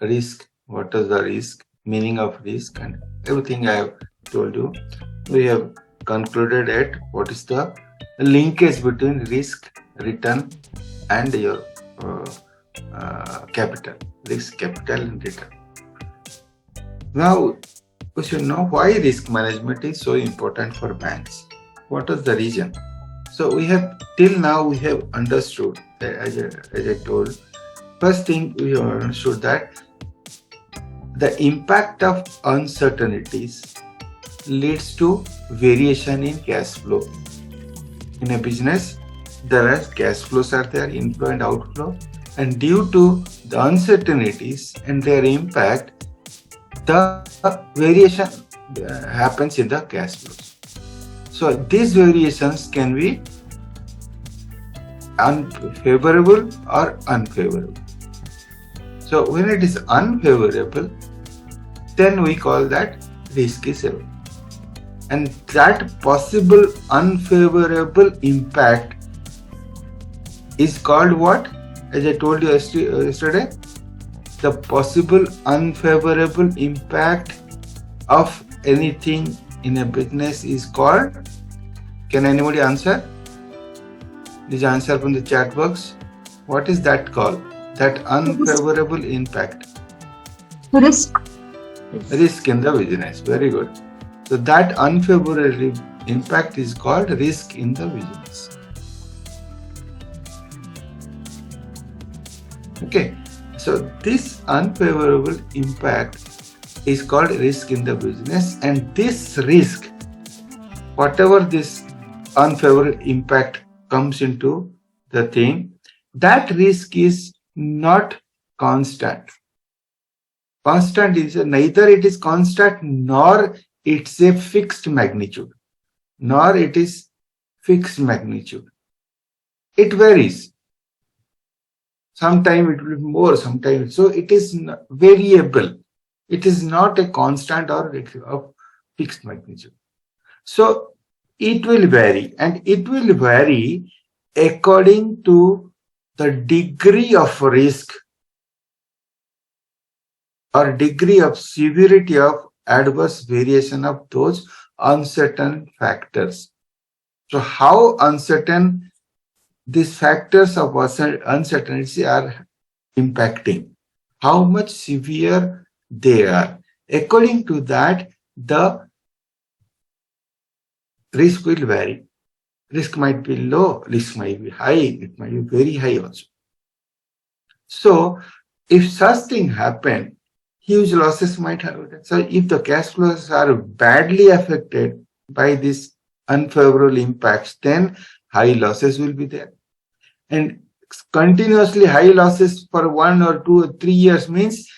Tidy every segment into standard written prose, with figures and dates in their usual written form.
risk, what is the risk, meaning of risk, and everything I have told you. We have concluded at what is the linkage between risk, return, and your capital, risk, capital, and return. Now, we should know why risk management is so important for banks. What is the reason? So we have till now we have understood, as I told, first thing we have understood that the impact of uncertainties leads to variation in cash flow. In a business, there are cash flows are there, inflow and outflow, and due to the uncertainties and their impact, the variation happens in the cash flows. So these variations can be unfavorable or unfavorable. So when it is unfavorable, then we call that risk is available. And that possible unfavorable impact is called what? As I told you yesterday, the possible unfavorable impact of anything in a business is called, can anybody answer? Please answer from the chat box. What is that called? That unfavorable impact? Risk. Risk in the business. Very good. So that unfavorable impact is called risk in the business. Okay. So this unfavorable impact is called risk in the business, and this risk, whatever this unfavorable impact comes into the thing, that risk is not constant. Constant is neither it is constant nor it's a fixed magnitude, nor it is fixed magnitude. It varies. Sometimes it will be more, sometimes. So it is variable. It is not a constant or a fixed magnitude. So it will vary, and it will vary according to the degree of risk or degree of severity of adverse variation of those uncertain factors. So how uncertain these factors of uncertainty are impacting, how much severe they are. According to that, the risk will vary. Risk might be low, risk might be high, it might be very high also. So if such thing happen, huge losses might happen. So if the cash flows are badly affected by these unfavorable impacts, then high losses will be there. And continuously high losses for 1 or 2 or 3 years means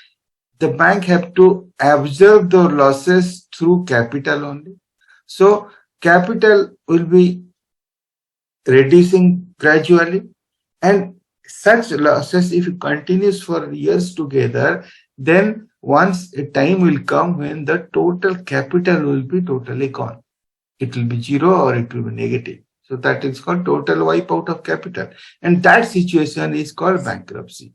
the bank have to absorb the losses through capital only. So capital will be reducing gradually, and such losses, if it continues for years together, then once a time will come when the total capital will be totally gone. It will be zero or it will be negative. So that is called total wipe out of capital. And that situation is called bankruptcy.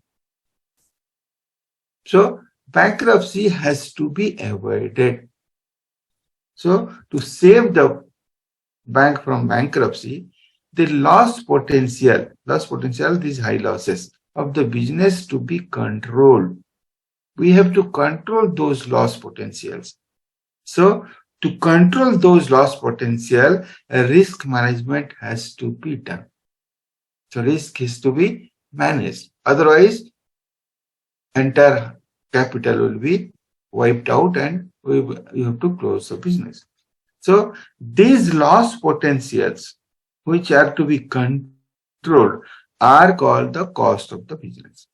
So bankruptcy has to be avoided. So to save the bank from bankruptcy, the loss potential, these high losses of the business to be controlled. We have to control those loss potentials. So to control those loss potential, a risk management has to be done. So risk is to be managed. Otherwise, entire capital will be wiped out and you have to close the business. So these loss potentials, which are to be controlled, are called the cost of the business.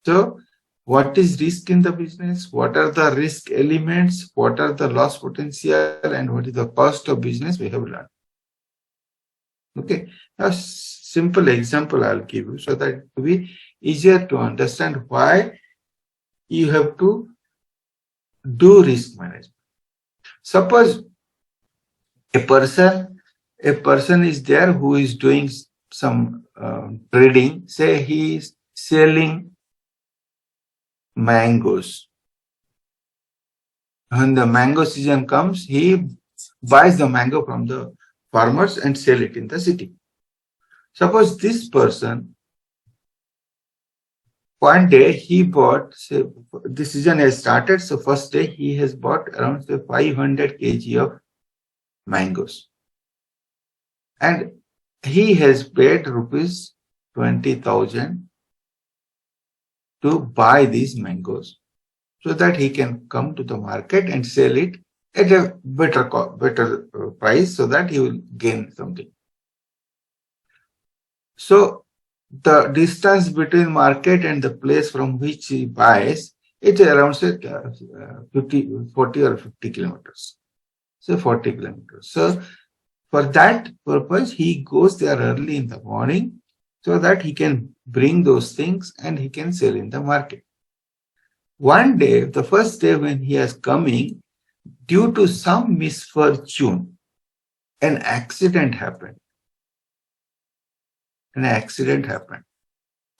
So what is risk in the business? What are the risk elements? What are the loss potential? And what is the cost of business? We have learned. Okay. A simple example I'll give you so that it will be easier to understand why you have to do risk management. Suppose a person is there who is doing some trading. Say he is selling mangoes. When the mango season comes, he buys the mango from the farmers and sell it in the city. Suppose this person, one day he bought, say, the season has started, so first day he has bought around say 500 kg of mangoes. And he has paid rupees 20,000 to buy these mangoes so that he can come to the market and sell it at a better price so that he will gain something. So the distance between market and the place from which he buys, it's around say 40 or 50 kilometers. So 40 kilometers. So for that purpose, he goes there early in the morning so that he can bring those things and he can sell in the market. One day, the first day when he is coming, due to some misfortune, an accident happened.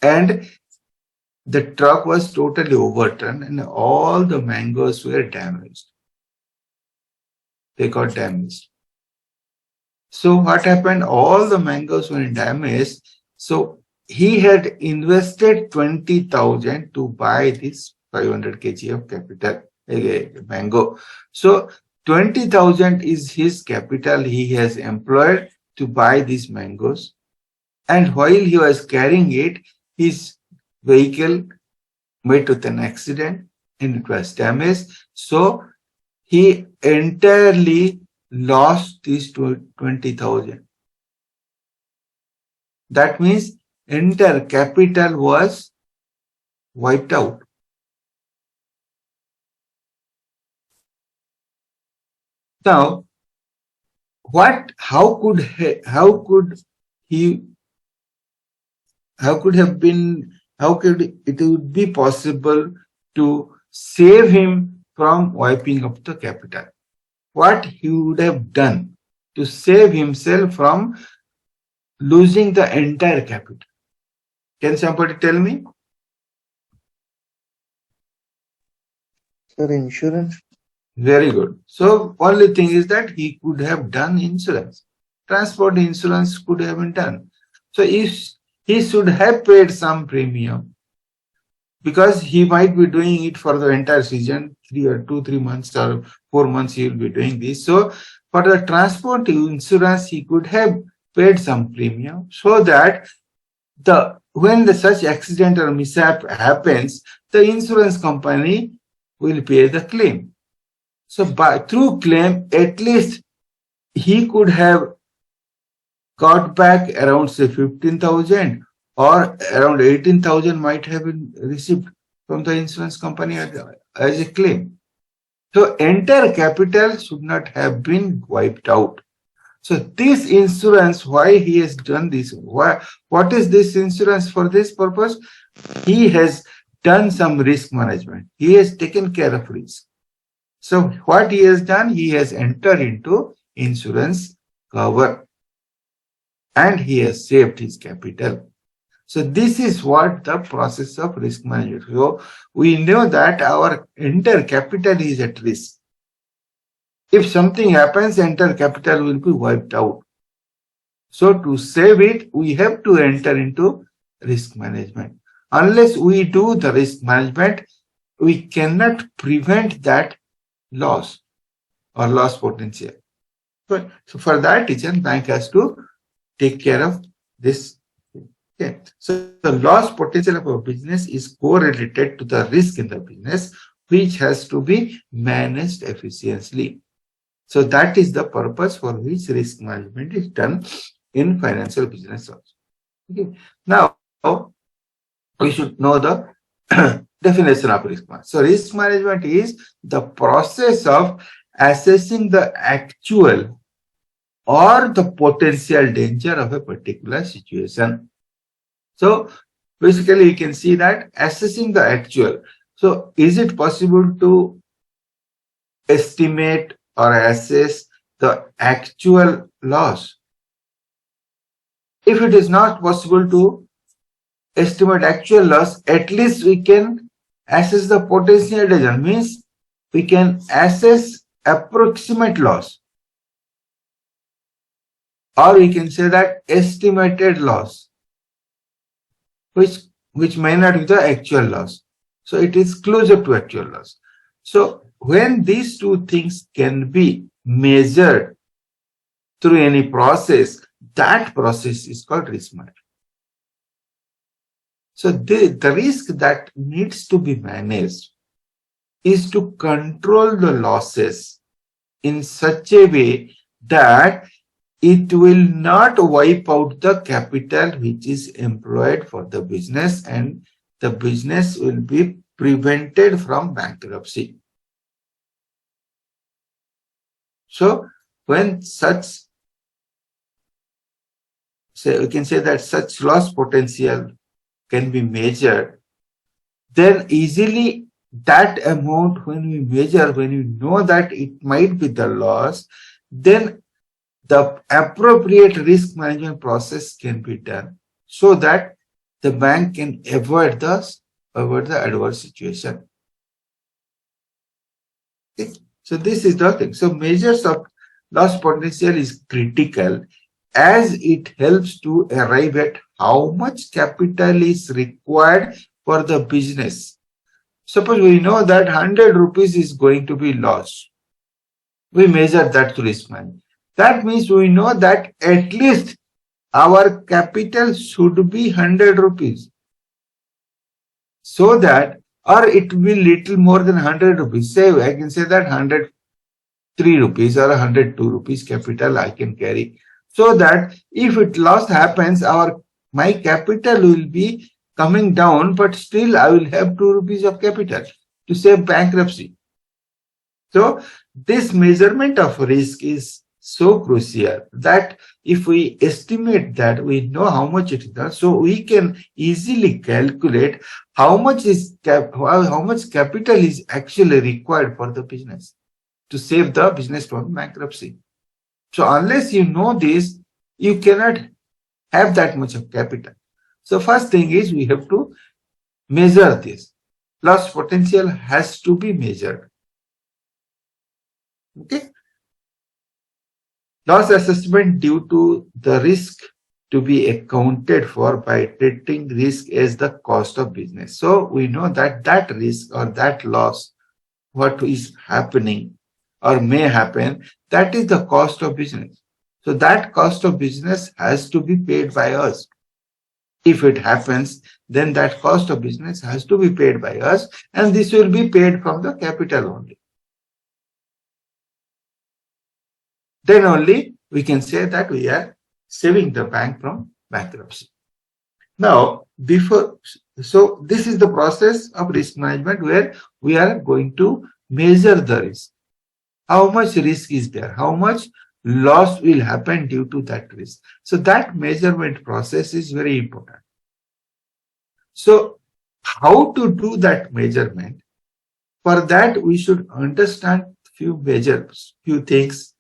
And the truck was totally overturned and all the mangoes were damaged. They got damaged. So what happened? All the mangoes were damaged. So he had invested 20,000 to buy this 500 kg of capital mango. So 20,000 is his capital he has employed to buy these mangoes. And while he was carrying it, his vehicle met with an accident and it was damaged. So he entirely lost these 20,000. That means entire capital was wiped out. Now, how could it would be possible to save him from wiping up the capital? What he would have done to save himself from losing the entire capital? Can somebody tell me? Sir, insurance. Very good. So only thing is that he could have done insurance. Transport insurance could have been done. So if he should have paid some premium, because he might be doing it for the entire season, 3 months or 4 months he will be doing this. So for the transport insurance, he could have paid some premium so that when such accident or mishap happens, the insurance company will pay the claim. So through claim, at least he could have got back around say 15,000 or around 18,000 might have been received from the insurance company as a claim. So entire capital should not have been wiped out. So this insurance, why he has done this? What is this insurance for this purpose? He has done some risk management. He has taken care of risk. So what he has done, he has entered into insurance cover and he has saved his capital. So this is what the process of risk management. So we know that our entire capital is at risk. If something happens, entire capital will be wiped out. So to save it, we have to enter into risk management. Unless we do the risk management, we cannot prevent that loss or loss potential. So for that reason, bank has to take care of this. Okay. So the loss potential of a business is correlated to the risk in the business, which has to be managed efficiently. So that is the purpose for which risk management is done in financial business also. Okay. Now, we should know the definition of risk management. So risk management is the process of assessing the actual or the potential danger of a particular situation. So basically you can see that assessing the actual. So is it possible to estimate or assess the actual loss? If it is not possible to estimate actual loss, at least we can assess the potential danger means we can assess approximate loss, or we can say that estimated loss, which may not be the actual loss. So it is closer to actual loss. So when these two things can be measured through any process, that process is called risk management. So the risk that needs to be managed is to control the losses in such a way that it will not wipe out the capital which is employed for the business, and the business will be prevented from bankruptcy. So when such, we can say that such loss potential can be measured, then easily that amount, when we measure, when we know that it might be the loss, then the appropriate risk management process can be done so that the bank can avoid the adverse situation. Okay. So this is the thing. So measures of loss potential is critical as it helps to arrive at how much capital is required for the business. Suppose we know that 100 rupees is going to be lost. We measure that through risk management. That means we know that at least our capital should be 100 rupees. So that, or it will be little more than 100 rupees. Say, I can say that 103 rupees or 102 rupees capital I can carry. So that if it loss happens, my capital will be coming down, but still I will have 2 rupees of capital to save bankruptcy. So this measurement of risk is so crucial that if we estimate that, we know how much it is, so we can easily calculate how much capital is actually required for the business to save the business from bankruptcy. So unless you know this, you cannot have that much of capital. So first thing is we have to measure this. Loss potential has to be measured. Okay. Loss assessment due to the risk to be accounted for by treating risk as the cost of business. So we know that that risk or that loss, what is happening or may happen, that is the cost of business. So that cost of business has to be paid by us. If it happens, then that cost of business has to be paid by us, and this will be paid from the capital only. Then only we can say that we are saving the bank from bankruptcy. Now, so this is the process of risk management where we are going to measure the risk. How much risk is there? How much loss will happen due to that risk? So that measurement process is very important. So how to do that measurement? For that, we should understand few things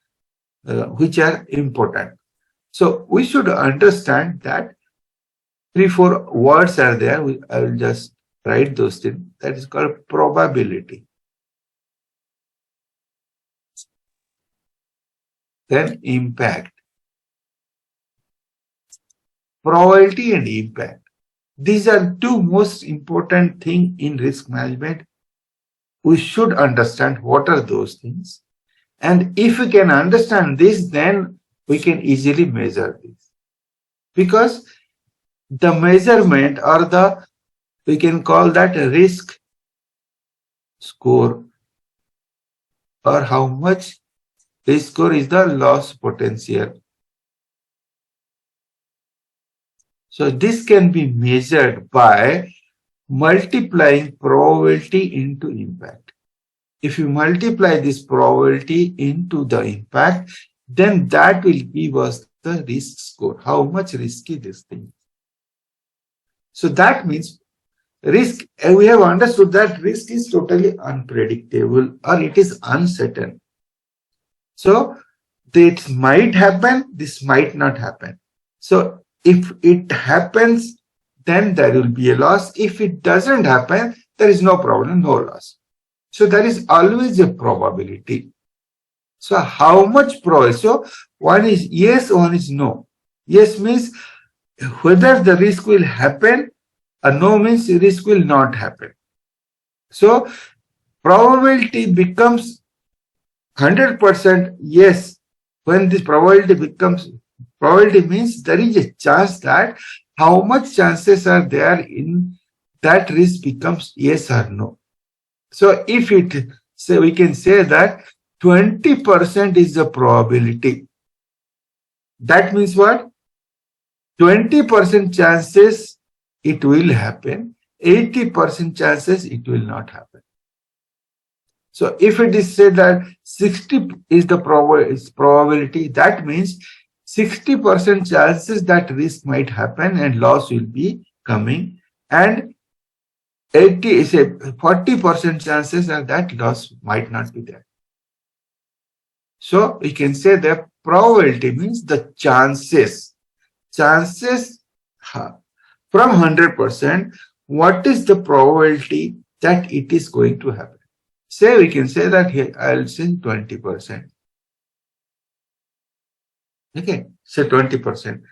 which are important. So we should understand that 3-4 words are there. I will just write those things. That is called probability. Then impact. Probability and impact. These are two most important things in risk management. We should understand what are those things. And if we can understand this, then we can easily measure this. Because the measurement or we can call that a risk score, or how much risk score is the loss potential. So this can be measured by multiplying probability into impact. If you multiply this probability into the impact, then that will give us the risk score. How much risky this thing. So that means risk, we have understood that risk is totally unpredictable or it is uncertain. So this might happen, this might not happen. So if it happens, then there will be a loss. If it doesn't happen, there is no problem, no loss. So there is always a probability. So how much probability? So one is yes, one is no. Yes means whether the risk will happen, or no means risk will not happen. So probability becomes 100% yes. When this probability becomes, probability means there is a chance that how much chances are there in that risk becomes yes or no. So if it, say we can say that 20% is the probability. That means what? 20% chances it will happen, 80% chances it will not happen. So if it is said that 60 is the probability, that means 60% chances that risk might happen and loss will be coming, and 80 is a 40% chances that loss might not be there. So we can say that probability means the chances from 100%, what is the probability that it is going to happen? Say we can say that here I'll say 20%. Okay, say 20%.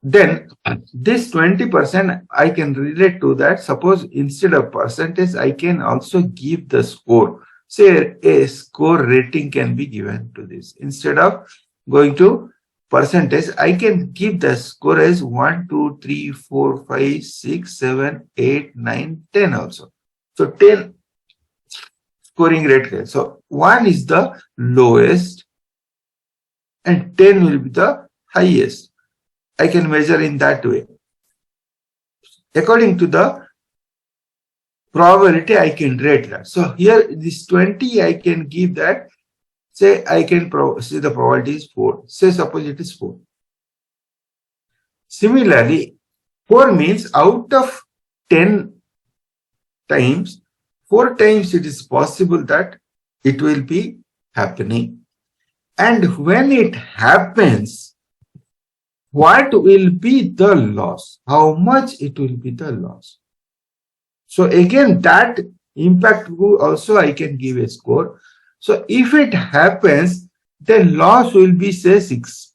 Then this 20% I can relate to that. Suppose instead of percentage, I can also give the score. Say a score rating can be given to this. Instead of going to percentage, I can give the score as 1, 2, 3, 4, 5, 6, 7, 8, 9, 10 also. So 10 scoring rate here. So 1 is the lowest and 10 will be the highest. I can measure in that way. According to the probability, I can rate that. So here this 20, I can give that. Say I can say the probability is 4. Say suppose it is 4. Similarly, 4 means out of 10 times, 4 times it is possible that it will be happening. And when it happens, what will be the loss? How much it will be the loss? So again, that impact also I can give a score. So if it happens, then loss will be say 6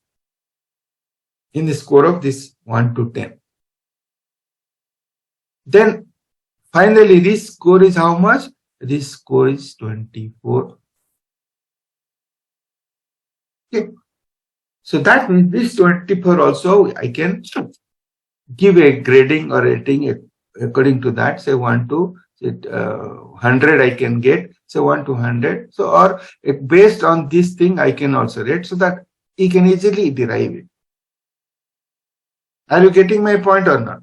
in the score of this 1 to 10. Then finally this score is how much? This score is 24. Okay. So that means this 24 also I can give a grading or rating according to that. Say 1 to 100 I can get. Say 1 to 100. So or based on this thing I can also rate so that you can easily derive it. Are you getting my point or not?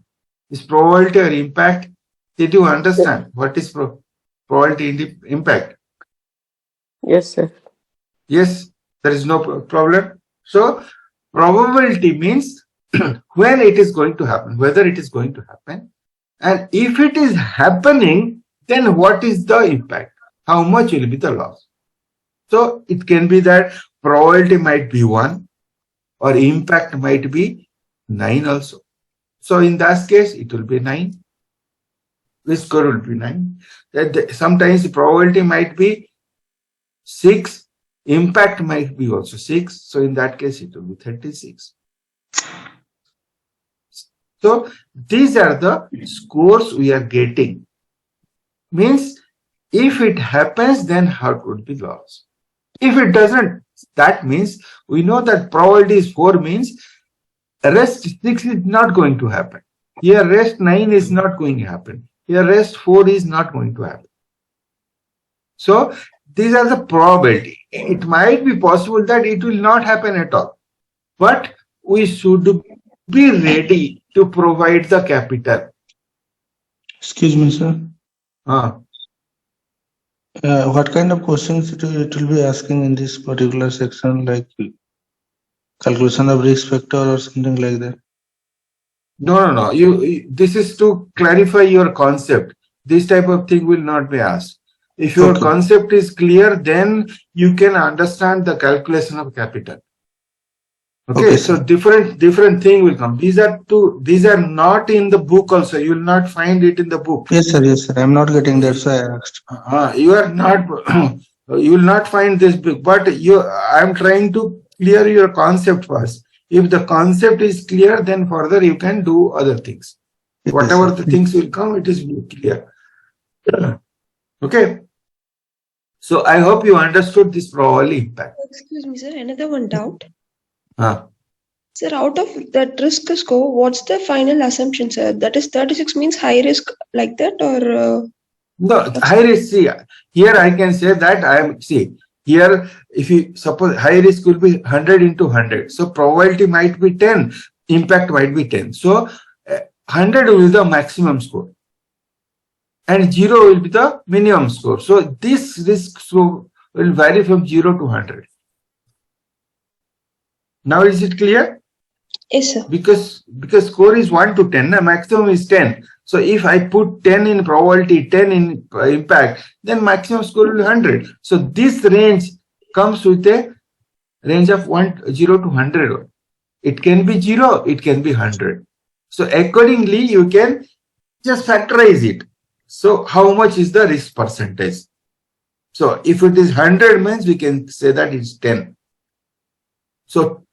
Is probability or impact? Did you understand what is probability impact? Yes, sir. Yes, there is no problem. So probability means when it is going to happen, whether it is going to happen, and if it is happening, then what is the impact? How much will be the loss? So it can be that probability might be 1 or impact might be 9 also. So in that case, it will be 9. This score will be 9. Sometimes the probability might be 6. Impact might be also 6. So in that case, it will be 36. So these are the scores we are getting. Means if it happens, then how would be loss? If it doesn't, that means we know that probability is 4 means rest 6 is not going to happen. Here rest 9 is not going to happen. Here rest 4 is not going to happen. So these are the probability. It might be possible that it will not happen at all. But we should be ready to provide the capital. Excuse me, sir. What kind of questions it will be asking in this particular section, like calculation of risk factor or something like that? No. This is to clarify your concept. This type of thing will not be asked. If your concept is clear, then you can understand the calculation of capital. Okay, Okay, so sir. different thing will come. These are not in the book also. You will not find it in the book. Yes, sir. Yes, sir. I'm not getting that, so I asked. You are not you will not find this book, but I'm trying to clear your concept first. If the concept is clear, then further you can do other things. Yes, Whatever sir. the things will come, it is clear. Okay. So I hope you understood this probably impact. Excuse me, sir. Another one doubt. Uh, Sir, out of that risk score, what's the final assumption, sir? That is 36 means high risk like that, or no, high risk. See, here I can say that here. If you suppose high risk will be 100 into 100, so probability might be 10, impact might be 10. So 100 will be the maximum score, and 0 will be the minimum score. So this risk score will vary from 0 to 100. Now is it clear? yes, sir? Because score is 1 to 10, the maximum is 10. So if I put 10 in probability, 10 in impact, then maximum score will be 100. So this range comes with a range of 0 to 100. It can be 0, it can be 100. So accordingly, you can just factorize it. So how much is the risk percentage? So if it is 100 means we can say that it's 10. So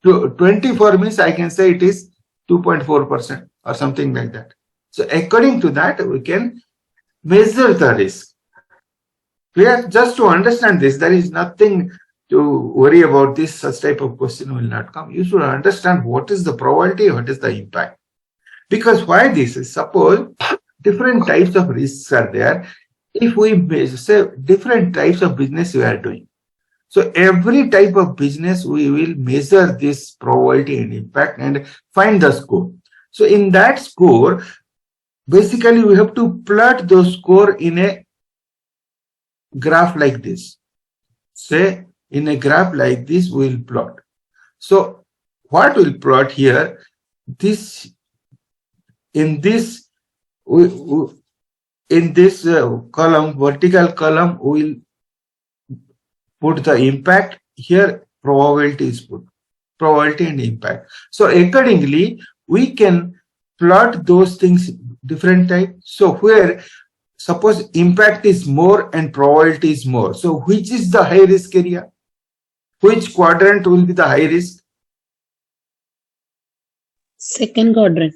24 means I can say it is 2.4% or something like that. So according to that, we can measure the risk. Just to understand this, there is nothing to worry about. This such type of question will not come. You should understand what is the probability, what is the impact. Because why this is, suppose different types of risks are there. If we say different types of business we are doing, so every type of business, we will measure this probability and impact and find the score. So in that score, basically we have to plot those score in a graph like this. Say in a graph like this, we will plot. So what we'll plot here, this in this column, vertical column, we will put the impact. Here probability is put, probability and impact. So accordingly, we can plot those things different type. So where suppose impact is more and probability is more, so which is the high risk area? Which quadrant will be the high risk? Second quadrant.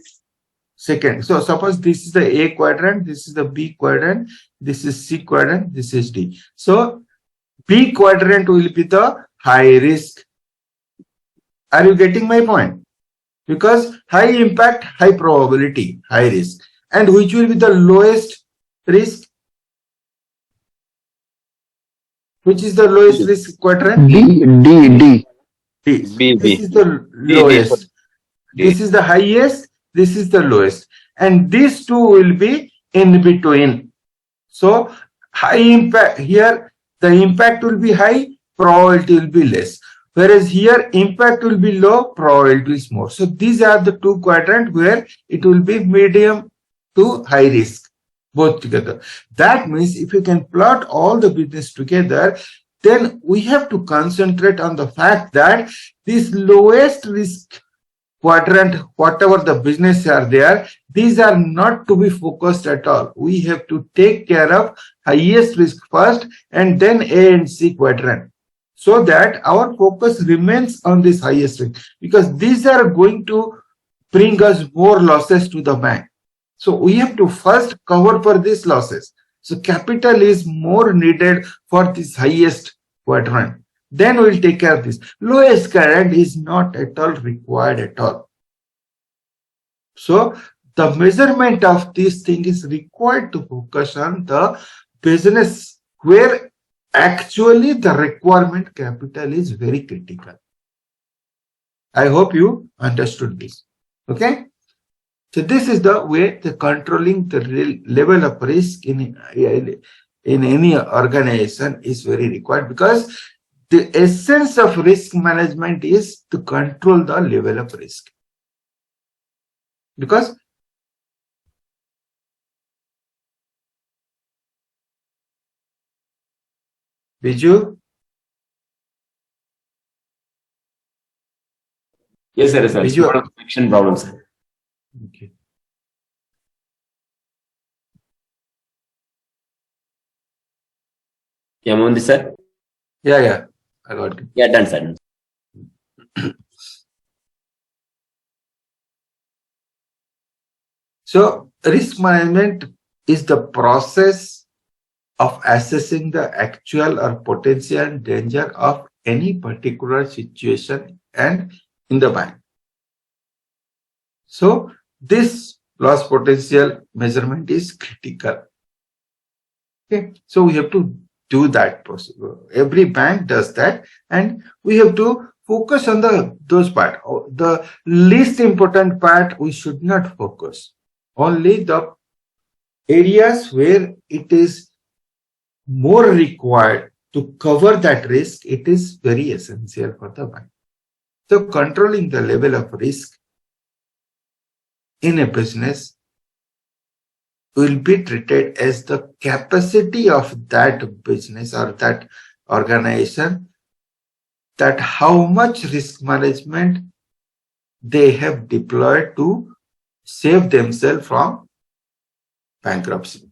Second. So suppose this is the A quadrant, this is the B quadrant, this is C quadrant, this is D. So B quadrant will be the high risk. Are you getting my point? Because high impact, high probability, high risk. And which will be the lowest risk? Which is the lowest risk quadrant? D. D. B. This is the lowest. This is the highest. This is the lowest. And these two will be in between. So high impact here, the impact will be high, probability will be less. Whereas here impact will be low, probability is more. So these are the two quadrants where it will be medium to high risk, both together. That means if you can plot all the business together, then we have to concentrate on the fact that this lowest risk quadrant, whatever the business are there, these are not to be focused at all. We have to take care of highest risk first and then A and C quadrant, so that our focus remains on this highest risk, because these are going to bring us more losses to the bank. So we have to first cover for these losses. So capital is more needed for this highest quadrant. Then we'll take care of this. Lowest quadrant is not at all required at all. So the measurement of this thing is required to focus on the business where actually the requirement capital is very critical. I hope you understood this. Okay. So this is the way the controlling the level of risk in any organization is very required, because the essence of risk management is to control the level of risk. Because Biju, Yes, sir. It's Visual. more of connection problem, sir. Okay. Yeah, Mohanty, sir. Yeah, I got it. Yeah, done, sir. So risk management is the process of assessing the actual or potential danger of any particular situation and in the bank. So this loss potential measurement is critical. Okay, so we have to do that possible. Every bank does that, and we have to focus on those part. The least important part we should not focus. Only the areas where it is more required to cover that risk, it is very essential for the bank. So controlling the level of risk in a business will be treated as the capacity of that business or that organization, that how much risk management they have deployed to save themselves from bankruptcy.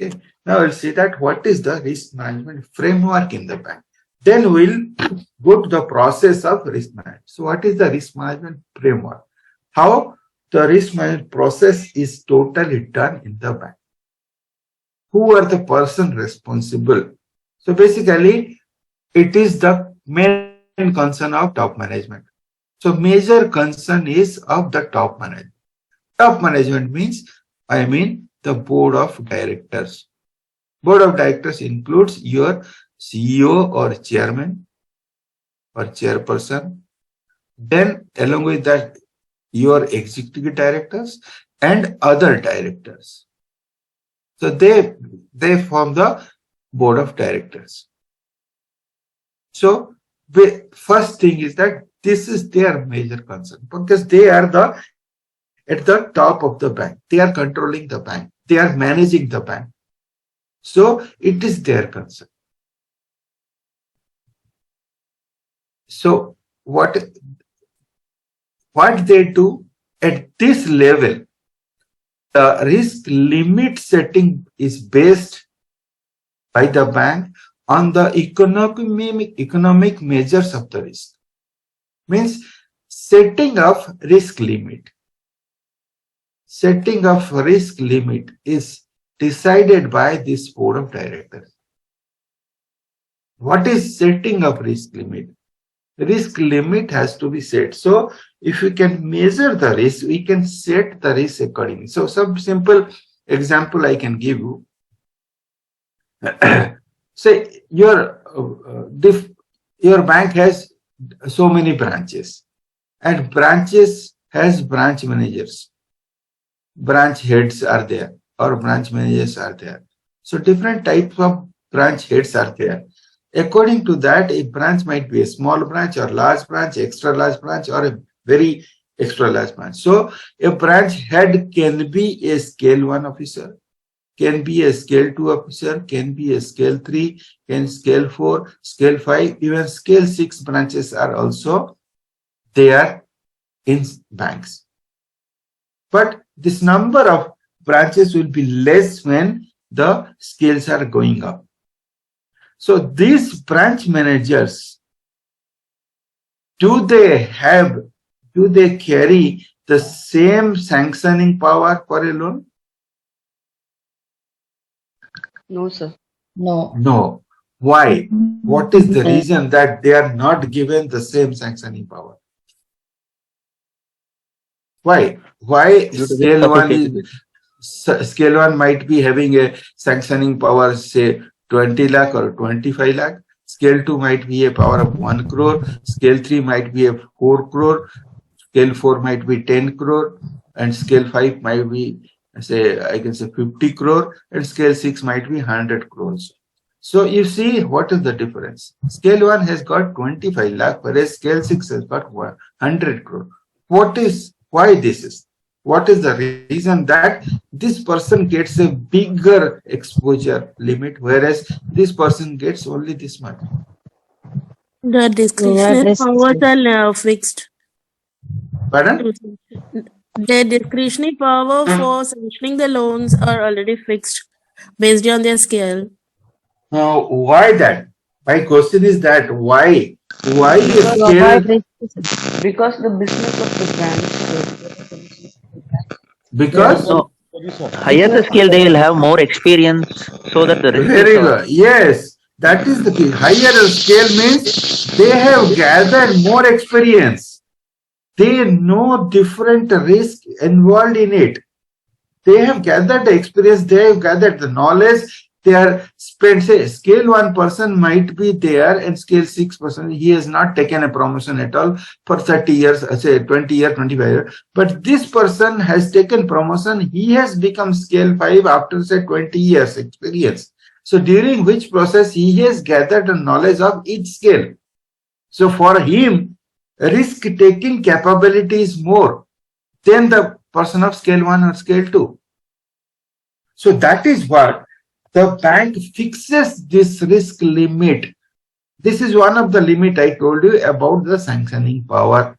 Okay. Now we'll see that what is the risk management framework in the bank. Then we'll go to the process of risk management. So what is the risk management framework? How the risk management process is totally done in the bank. Who are the person responsible? So basically, it is the main concern of top management. So major concern is of the top management. Top management means, the board of directors. Board of directors includes your CEO or chairman or chairperson. Then along with that, your executive directors and other directors. So they form the board of directors. So the first thing is that this is their major concern, because they are at the top of the bank. They are controlling the bank. They are managing the bank. So it is their concern. So what they do at this level, the risk limit setting is based by the bank on the economic measures of the risk. Means setting of risk limit. Setting of risk limit is decided by this board of directors. What is setting of risk limit? Risk limit has to be set. So if we can measure the risk, we can set the risk accordingly. So some simple example I can give you. Say your bank has so many branches, and branches has branch managers. Branch heads are there, or branch managers are there. So different types of branch heads are there. According to that, a branch might be a small branch or large branch, extra large branch, or a very extra large branch. So a branch head can be a scale 1 officer, can be a scale 2 officer, can be a scale 3, can scale 4, scale 5, even scale 6 branches are also there in banks. But this number of branches will be less when the scales are going up. So these branch managers, do they carry the same sanctioning power for a loan? No, sir. No. No. Why? What is the reason that they are not given the same sanctioning power? Why? Why scale 1 might be having a sanctioning power, say 20 lakh or 25 lakh. Scale 2 might be a power of 1 crore. Scale 3 might be a 4 crore. Scale 4 might be 10 crore. And scale 5 might be, say, I can say 50 crore. And scale 6 might be 100 crores. So you see, what is the difference? Scale 1 has got 25 lakh, whereas scale 6 has got 100 crore. Why this is? What is the reason that this person gets a bigger exposure limit, whereas this person gets only this much? The discretionary powers are fixed. Pardon? Their discretionary power for sanctioning the loans are already fixed based on their scale. Now, why that? My question is that why? Why a Because scale? because the business of the banks. Because No, higher the scale, they will have more experience so that the risk is very good. Yes, that is the key. Higher scale means they have gathered more experience. They know different risk involved in it. They have gathered the experience, they have gathered the knowledge, they are spent, say, scale 1 person might be there and scale 6 person, he has not taken a promotion at all for 30 years, say 20 years, 25 years. But this person has taken promotion, he has become scale 5 after say 20 years experience. So during which process he has gathered the knowledge of each scale. So for him, risk-taking capability is more than the person of scale 1 or scale 2. So that is what the bank fixes this risk limit. This is one of the limit I told you about the sanctioning power.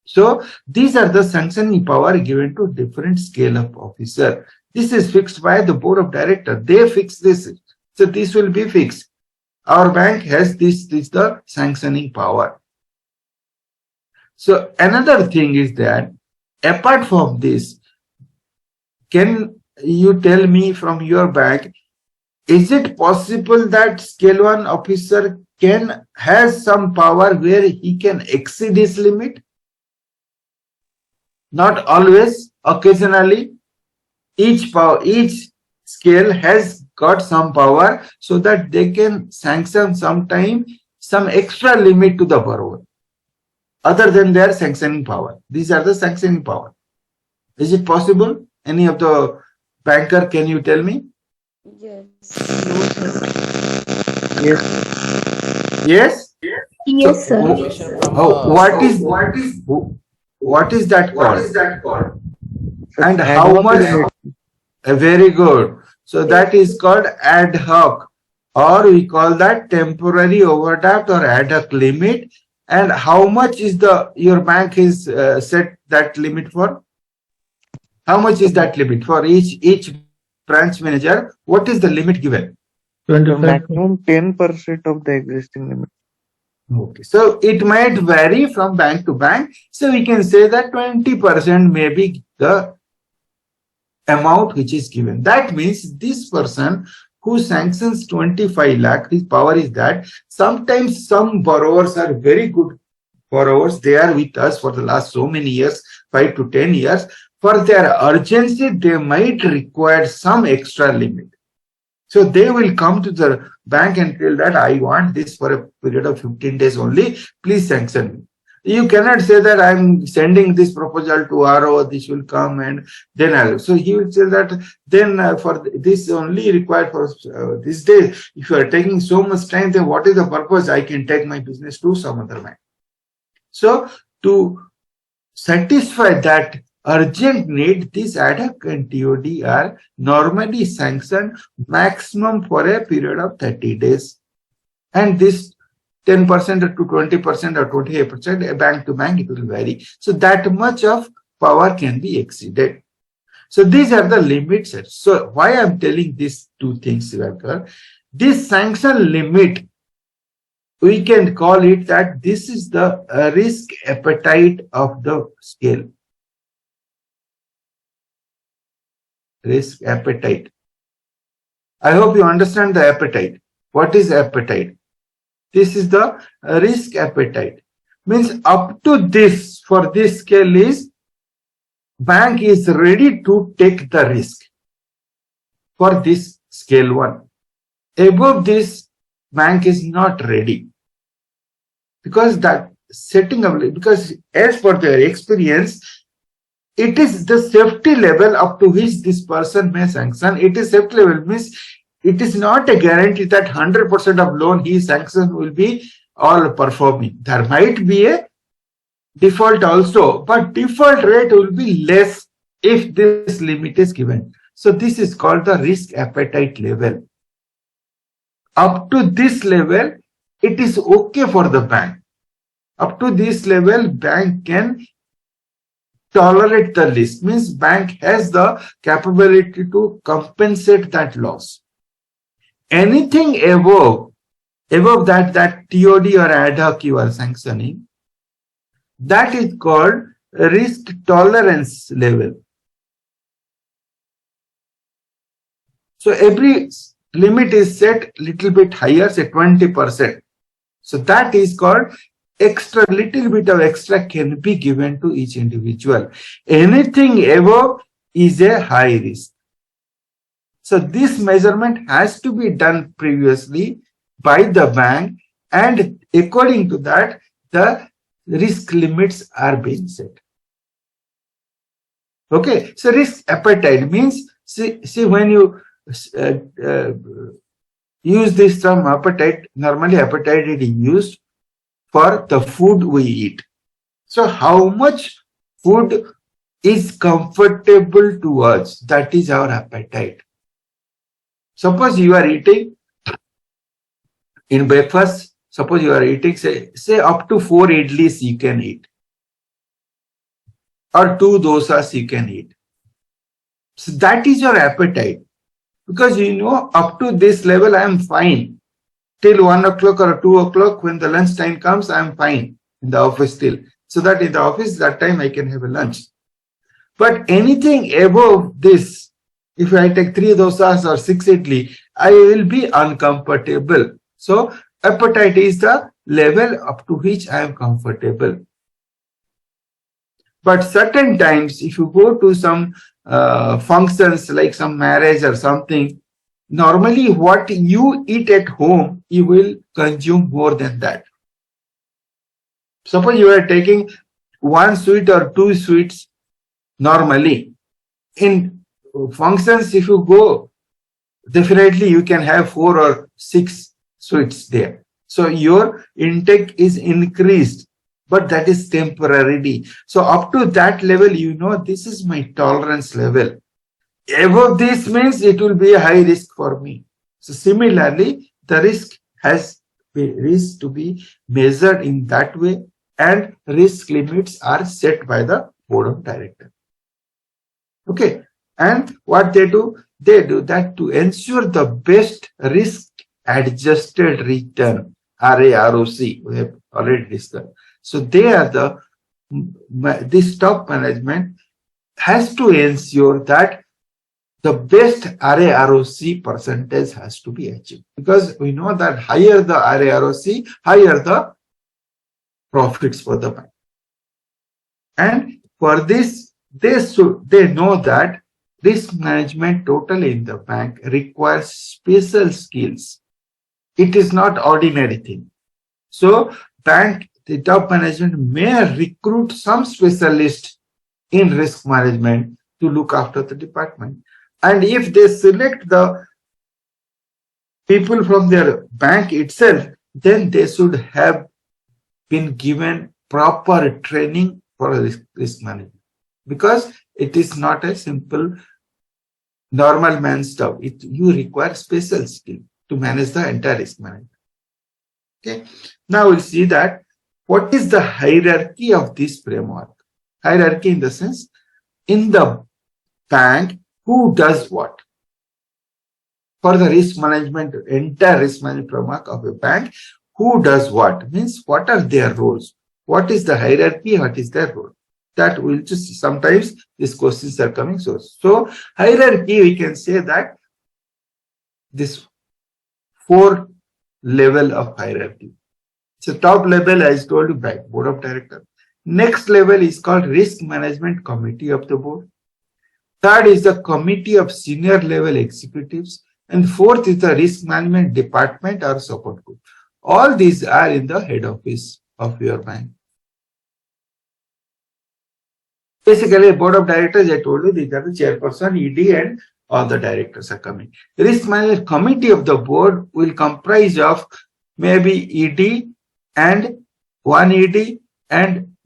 So these are the sanctioning power given to different scale of officer. This is fixed by the board of directors. They fix this. So this will be fixed. Our bank has this the sanctioning power. So another thing is that apart from this, can you tell me from your bank, is it possible that scale 1 officer has some power where he can exceed his limit? Not always, occasionally. Each scale has got some power so that they can sanction sometime some extra limit to the borrower other than their sanctioning power. These are the sanctioning power. Is it possible? Any of the banker, can you tell me? Yes. Yes? Yes, sir. What is that called? And how much? Very good. So that is called ad hoc, or we call that temporary overdraft or ad hoc limit. And how much is your bank is set that limit for? How much is that limit for each branch manager? What is the limit given? Maximum 10% of the existing limit. Okay, so it might vary from bank to bank. So we can say that 20% may be the amount which is given. That means this person who sanctions 25 lakh, his power is that sometimes some borrowers are very good borrowers. They are with us for the last so many years, 5 to 10 years. For their urgency, they might require some extra limit. So they will come to the bank and tell that I want this for a period of 15 days only. Please sanction me. You cannot say that I'm sending this proposal to RO, this will come and then I'll. So he will say that then for this only required for this day. If you are taking so much time, then what is the purpose? I can take my business to some other bank. So to satisfy that urgent need, this ad hoc and TOD are normally sanctioned maximum for a period of 30 days. And this 10% to 20% or 28%, bank to bank, it will vary. So that much of power can be exceeded. So these are the limits. So why I'm telling these two things, this sanction limit, we can call it that this is the risk appetite of the scale. Risk appetite. I hope you understand the appetite. What is appetite? This is the risk appetite. Means up to this, for this scale is, bank is ready to take the risk for this scale 1. Above this, bank is not ready. Because that setting up, because as per their experience, it is the safety level up to which this person may sanction. It is safety level, means it is not a guarantee that 100% of loan he sanctions will be all performing. There might be a default also, but default rate will be less if this limit is given. So this is called the risk appetite level. Up to this level, it is okay for the bank. Up to this level, bank can tolerate the risk. Means bank has the capability to compensate that loss. Anything above that TOD or ad hoc you are sanctioning, that is called risk tolerance level. So every limit is set little bit higher, say 20%. So that is called extra, little bit of extra can be given to each individual. Anything above is a high risk. So this measurement has to be done previously by the bank, and according to that, the risk limits are being set. Okay, so risk appetite means, see when you use this term appetite, normally appetite is used for the food we eat. So how much food is comfortable to us, that is our appetite. Suppose you are eating in breakfast, suppose you are eating say up to 4 idlis you can eat, or 2 dosas you can eat. So that is your appetite, because you know up to this level I am fine. Till 1 o'clock or 2 o'clock, when the lunch time comes, I am fine in the office still. So that in the office, that time I can have a lunch. But anything above this, if I take 3 dosas or 6 idli, I will be uncomfortable. So appetite is the level up to which I am comfortable. But certain times, if you go to some functions like some marriage or something, normally what you eat at home, you will consume more than that. Suppose you are taking 1 sweet or 2 sweets normally. In functions, if you go, definitely you can have 4 or 6 sweets there. So your intake is increased, but that is temporarily. So up to that level, you know, this is my tolerance level. Above this means it will be a high risk for me. So similarly, the risk to be measured in that way, and risk limits are set by the board of directors. Okay, and what they do that to ensure the best risk adjusted return, RAROC, we have already discussed. So they are this top management has to ensure that the best RAROC percentage has to be achieved, because we know that higher the RAROC, higher the profits for the bank. And for this, they know that risk management totally in the bank requires special skills. It is not ordinary thing. So bank, the top management may recruit some specialist in risk management to look after the department. And if they select the people from their bank itself, then they should have been given proper training for risk management, because it is not a simple normal man stuff. You require special skill to manage the entire risk management. Okay. Now we'll see that what is the hierarchy of this framework. Hierarchy in the sense, in the bank, who does what? For the risk management, entire risk management framework of a bank, who does what? Means what are their roles? What is the hierarchy? What is their role? That will just sometimes these questions are coming. So hierarchy, we can say that this 4 level of hierarchy. So top level, as told you, bank board of directors. Next level is called risk management committee of the board. Third is the committee of senior level executives. And fourth is the risk management department or support group. All these are in the head office of your bank. Basically, board of directors, I told you, these are the chairperson, ED, and all the directors are coming. Risk management committee of the board will comprise of maybe ED and 1 ED and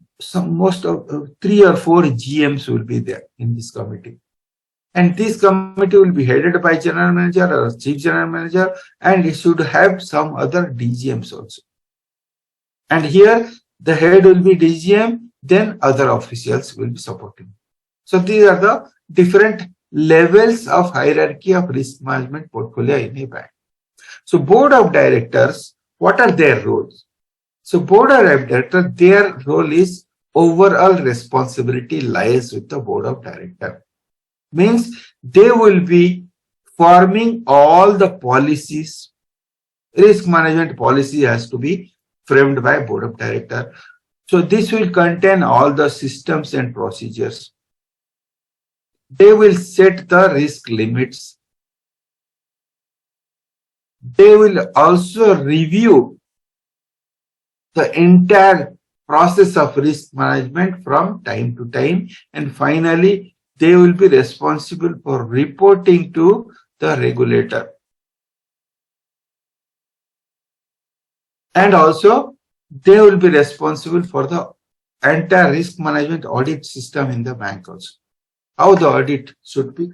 most of 3 or 4 GMs will be there in this committee. And this committee will be headed by general manager or chief general manager, and it should have some other DGMs also. And here the head will be DGM, then other officials will be supporting. So these are the different levels of hierarchy of risk management portfolio in a bank. So board of directors, what are their roles? So board of directors, their role is overall responsibility lies with the board of directors. Means they will be forming all the policies. Risk management policy has to be framed by board of directors. So this will contain all the systems and procedures. They will set the risk limits. They will also review the entire process of risk management from time to time. And finally, they will be responsible for reporting to the regulator. And also, they will be responsible for the entire risk management audit system in the bank also. How the audit should be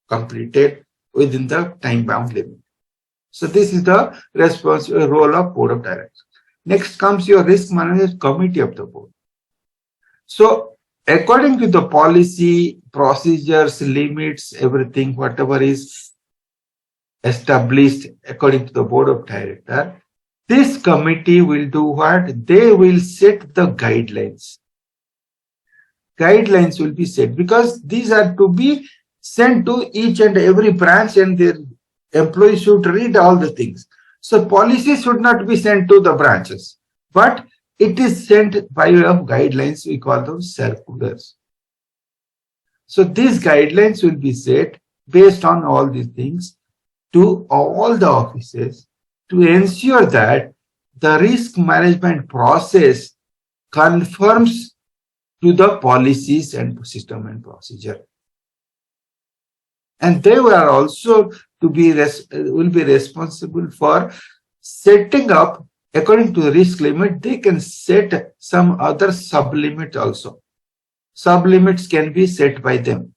completed within the time-bound limit. So this is the responsible role of board of directors. Next comes your risk management committee of the board. So according to the policy, procedures, limits, everything, whatever is established according to the board of directors, this committee will do what? They will set the guidelines. Guidelines will be set because these are to be sent to each and every branch, and their employees should read all the things. So policies should not be sent to the branches, but it is sent by way of guidelines. We call them circulars. So these guidelines will be set based on all these things to all the offices to ensure that the risk management process conforms to the policies and system and procedure. And they will also will be responsible for setting up, according to the risk limit, they can set some other sub-limit also. Sub-limits can be set by them.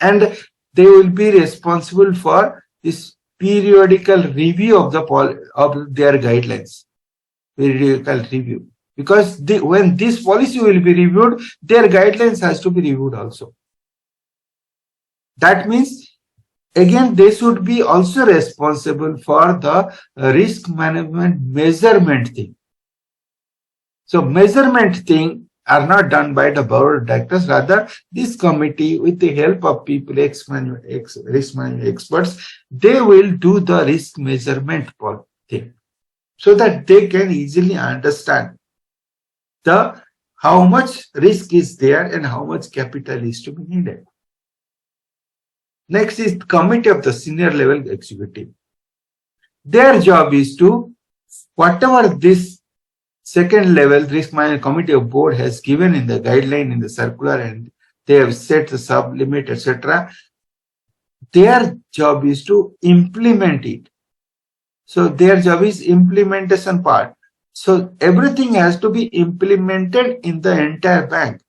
And they will be responsible for this periodical review of their guidelines. Periodical review. Because when this policy will be reviewed, their guidelines has to be reviewed also. That means, again, they should be also responsible for the risk management measurement thing. So measurement thing are not done by the board of directors. Rather, this committee, with the help of people, risk management experts, they will do the risk measurement thing, so that they can easily understand how much risk is there and how much capital is to be needed. Next is committee of the senior level executive. Their job is to, whatever this second level risk management committee of board has given in the guideline, in the circular, and they have set the sub limit, etc. Their job is to implement it. So their job is implementation part. So everything has to be implemented in the entire bank.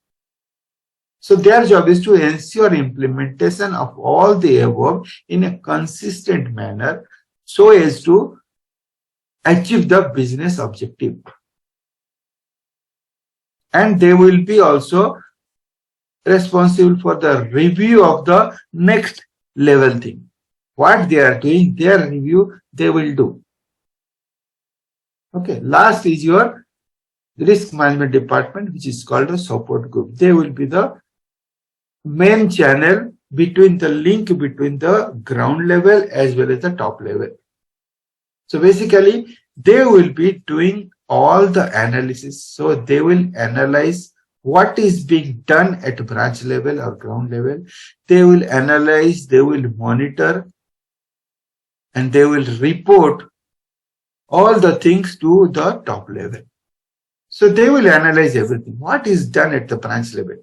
So their job is to ensure implementation of all the above in a consistent manner so as to achieve the business objective. And they will be also responsible for the review of the next level thing. What they are doing, their review, they will do. Okay, last is your risk management department, which is called a support group. They will be the main channel between the link between the ground level as well as the top level. So basically, they will be doing all the analysis. So they will analyze what is being done at branch level or ground level. They will analyze, they will monitor, and they will report all the things to the top level. So they will analyze everything. What is done at the branch level?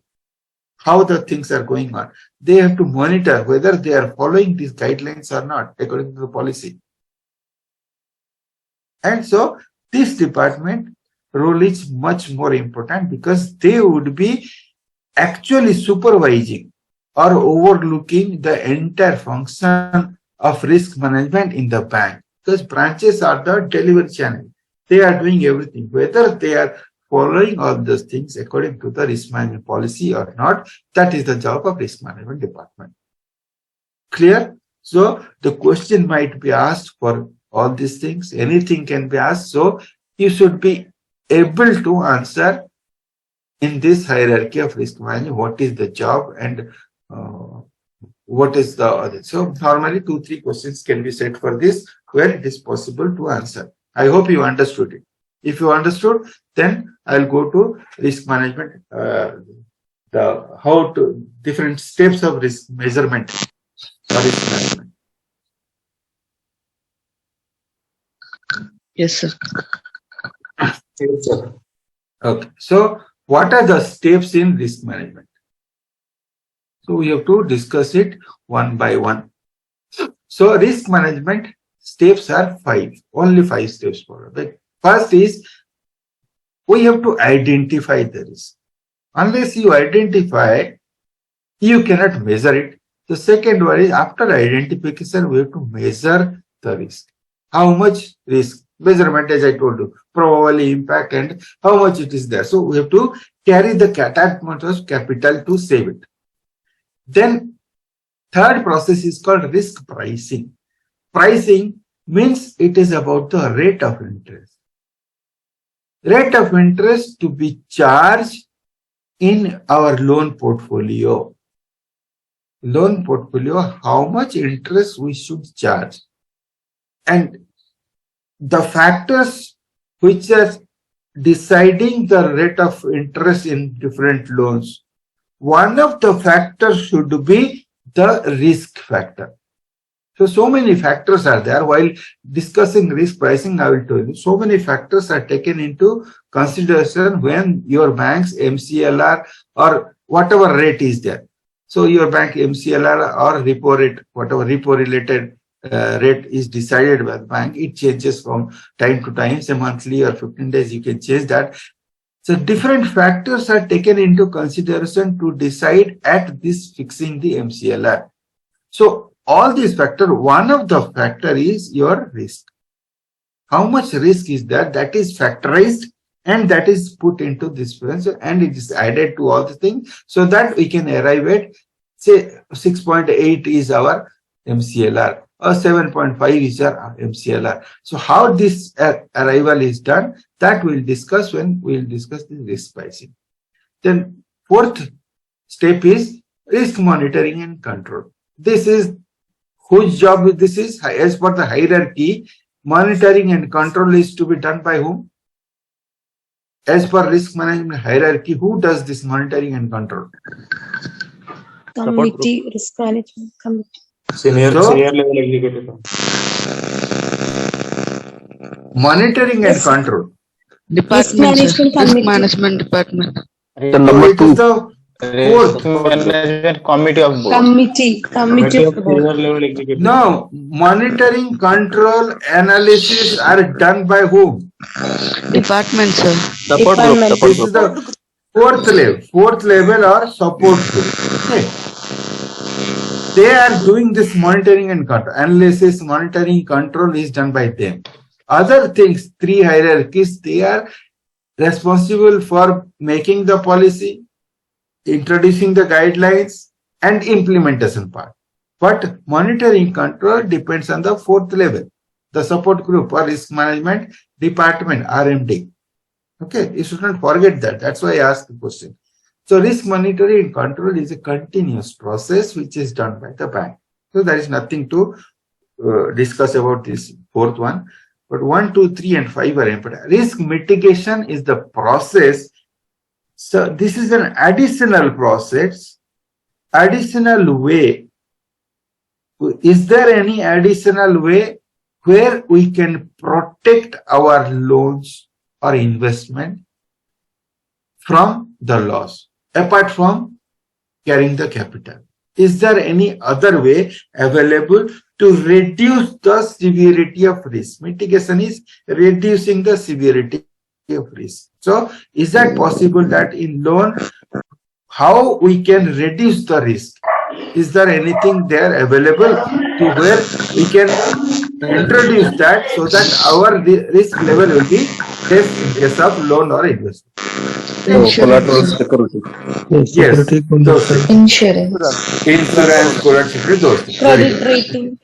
How the things are going on. They have to monitor whether they are following these guidelines or not according to the policy. And so this department role is much more important because they would be actually supervising or overlooking the entire function of risk management in the bank, because branches are the delivery channel. they are doing everything. Whether they are following all those things according to the risk management policy or not, that is the job of risk management department. Clear? So the question might be asked for all these things. Anything can be asked. So you should be able to answer in this hierarchy of risk management what is the job and what is the other. So normally 2-3 questions can be set for this where it is possible to answer. I hope you understood it. If you understood, then I'll go to risk management, different steps of risk measurement or risk management. Yes, sir. Yes, sir. Okay. So what are the steps in risk management? So we have to discuss it one by one. So risk management steps are 5, only 5 steps for it. First is we have to identify the risk. Unless you identify, you cannot measure it. The second one is after identification, we have to measure the risk. How much risk? Measurement, as I told you, probability, impact, and how much it is there. So we have to carry the amount of capital to save it. Then third process is called risk pricing. Pricing means it is about the rate of interest. Rate of interest to be charged in our loan portfolio. Loan portfolio, how much interest we should charge. And the factors which are deciding the rate of interest in different loans, one of the factors should be the risk factor. So many factors are there. While discussing risk pricing, I will tell you, so many factors are taken into consideration when your bank's MCLR or whatever rate is there. So your bank MCLR or repo rate, whatever repo related rate is decided by the bank, it changes from time to time, say monthly or 15 days, you can change that. So different factors are taken into consideration to decide at this fixing the MCLR. So all these factors, one of the factor is your risk. How much risk is there? That is factorized and that is put into this difference and it is added to all the things so that we can arrive at, say 6.8 is our MCLR or 7.5 is our MCLR. So how this arrival is done, that we'll discuss when we'll discuss the risk pricing. Then fourth step is risk monitoring and control. This is whose job this is. As per the hierarchy, monitoring and control is to be done by whom? As per risk management hierarchy, who does this monitoring and control? Committee, risk management committee. Senior level executive. Monitoring and control. Department, sir. management Risk committee. management department. So it is the fourth. Management committee of board. Committee of the board. No, monitoring, control, analysis are done by whom? Department, sir. Support group. Department. Support This group. is the fourth level or support group. Okay. They are doing this monitoring and control. Analysis, monitoring, control is done by them. Other things, 3 hierarchies, they are responsible for making the policy, introducing the guidelines and implementation part. But monitoring control depends on the 4th level, the support group or risk management department, RMD. Okay, you should not forget that. That's why I asked the question. So risk monitoring and control is a continuous process which is done by the bank. So there is nothing to discuss about this 4th one. But 1, 2, 3 and 5 are important. Risk mitigation is the process. So this is an additional process, additional way. Is there any additional way where we can protect our loans or investment from the loss, apart from carrying the capital? Is there any other way available to reduce the severity of risk? Mitigation is reducing the severity of risk. So is that possible that in loan, how we can reduce the risk? Is there anything there available to where we can introduce that so that our risk level will be less in case of loan or investment. Collateral security. Yes, Security those things. Insurance. Insurance, collateral security, those things. Very Credit good. rating.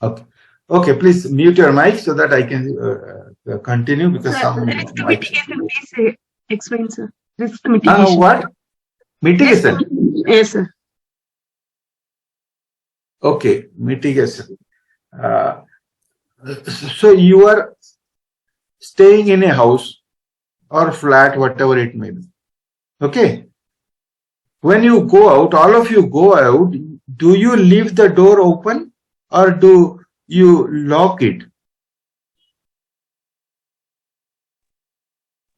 Okay. Okay, please mute your mic so that I can continue because some Risk mic. mitigation, please explain, sir. Risk mitigation. What? Mitigation. Yes, sir. Okay, mitigation. So you are staying in a house or flat, whatever it may be. Okay. When you go out, all of you go out, do you leave the door open or do you lock it?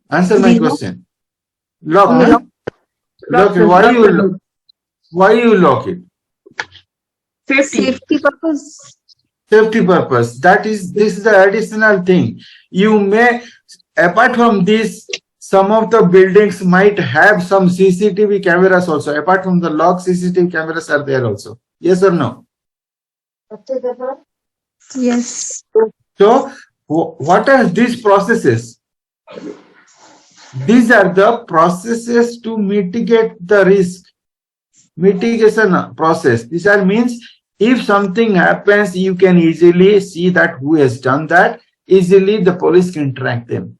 Answer my question. Lock, huh? Lock it. Why you lock it? Safety purpose. Safety purpose. This is the additional thing. You may, apart from this, some of the buildings might have some CCTV cameras also. Apart from the lock, CCTV cameras are there also. Yes or no? Yes. So, what are these processes? These are the processes to mitigate the risk. Mitigation process. This means if something happens, you can easily see that who has done that. Easily the police can track them.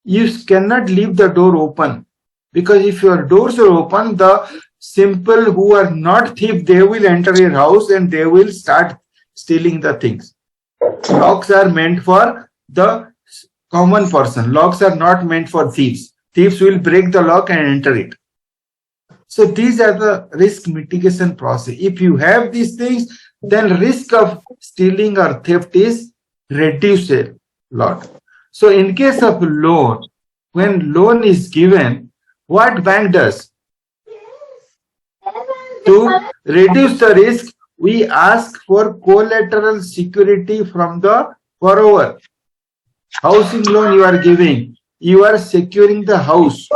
You cannot leave the door open because if your doors are open, the simple who are not thief, they will enter your house and they will start stealing the things. Locks are meant for the common person. Locks are not meant for thieves. Thieves will break the lock and enter it. So these are the risk mitigation process. If you have these things, then risk of stealing or theft is reduced a lot. So in case of loan, when loan is given, what bank does? To reduce the risk, we ask for collateral security from the borrower. Housing loan you are giving, you are securing the house.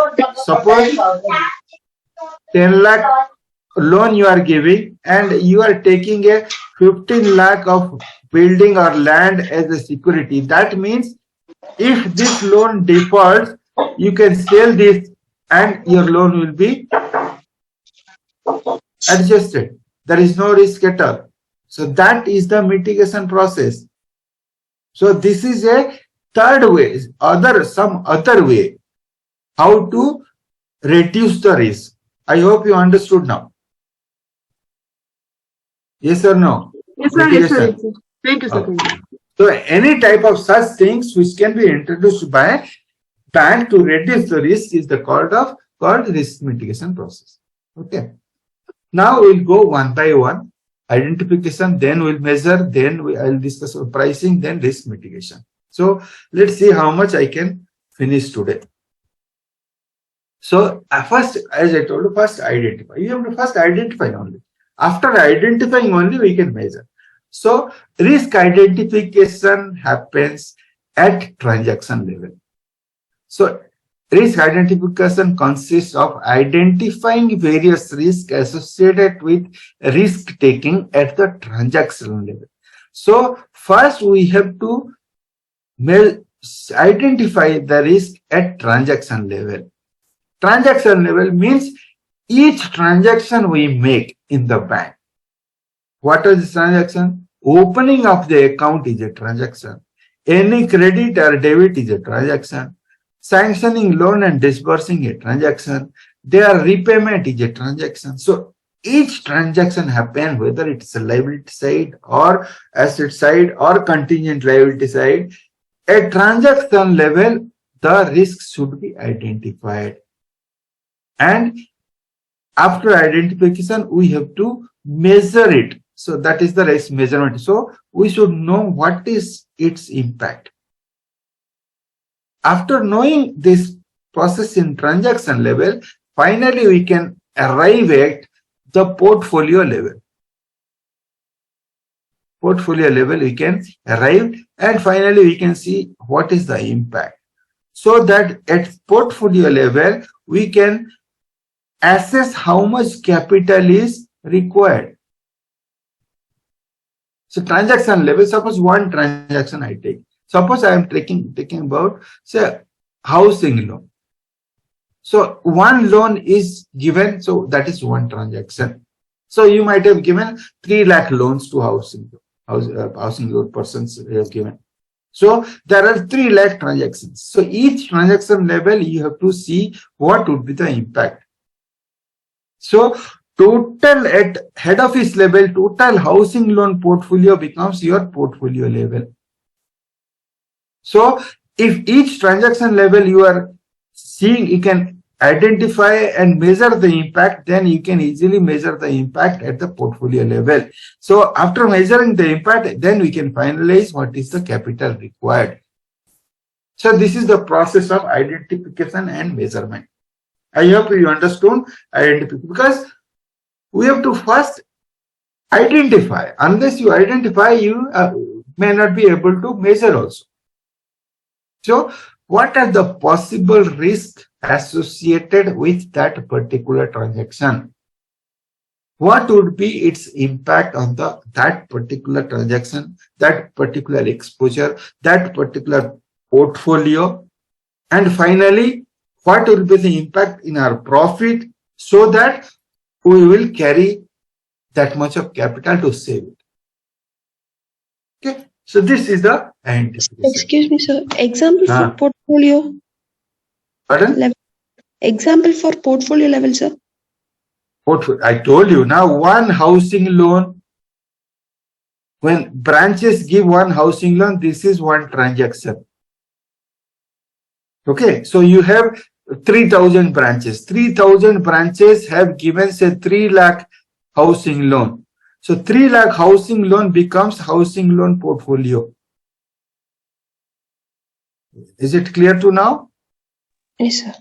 Suppose 10 lakh loan you are giving and you are taking a 15 lakh of building or land as a security. That means if this loan defaults, you can sell this and your loan will be adjusted. There is no risk at all. So that is the mitigation process. So this is a third way, some other way how to reduce the risk. I hope you understood now. Yes or no? Yes, sir. Yes, sir. Yes, sir. Thank you, sir. Okay. So any type of such things which can be introduced by bank to reduce the risk is the called risk mitigation process. Okay. Now we'll go one by one. Identification, then we'll measure, then I'll discuss pricing, then risk mitigation. So let's see how much I can finish today. So first, as I told you, first identify. You have to first identify only. After identifying only, we can measure. So risk identification happens at transaction level. So risk identification consists of identifying various risks associated with risk taking at the transaction level. So first we have to identify the risk at transaction level. Transaction level means each transaction we make in the bank. What is the transaction? Opening of the account is a transaction. Any credit or debit is a transaction. Sanctioning loan and disbursing a transaction. Their repayment is a transaction. So each transaction happens whether it's a liability side or asset side or contingent liability side. At transaction level, the risks should be identified. And after identification, we have to measure it. So that is the risk measurement. So we should know what is its impact. After knowing this process in transaction level, finally we can arrive at the portfolio level. Portfolio level we can arrive and finally we can see what is the impact. So that at portfolio level, we can assess how much capital is required. So transaction level, suppose one transaction I take. Suppose I am taking about, say, housing loan. So one loan is given, so that is one transaction. So you might have given 3 lakh loans to housing loan persons given. So there are 3 lakh transactions. So each transaction level you have to see what would be the impact. So total at head office level, total housing loan portfolio becomes your portfolio level. So if each transaction level you are seeing, you can identify and measure the impact, then you can easily measure the impact at the portfolio level. So after measuring the impact, then we can finalize what is the capital required. So this is the process of identification and measurement. I hope you understood identification, because we have to first identify. Unless you identify, you may not be able to measure also. So what are the possible risks associated with that particular transaction? What would be its impact on that particular transaction, that particular exposure, that particular portfolio? And finally, what will be the impact in our profit, so that we will carry that much of capital to save it. Okay, so this is the identification. Excuse me, sir. Example for portfolio. Pardon? Level. Example for portfolio level, sir. Portfolio. I told you now, one housing loan. When branches give one housing loan, this is one transaction. Okay, so you have 3,000 branches. 3,000 branches have given, say, 3 lakh housing loan. So 3 lakh housing loan becomes housing loan portfolio. Is it clear to now? Yes, sir.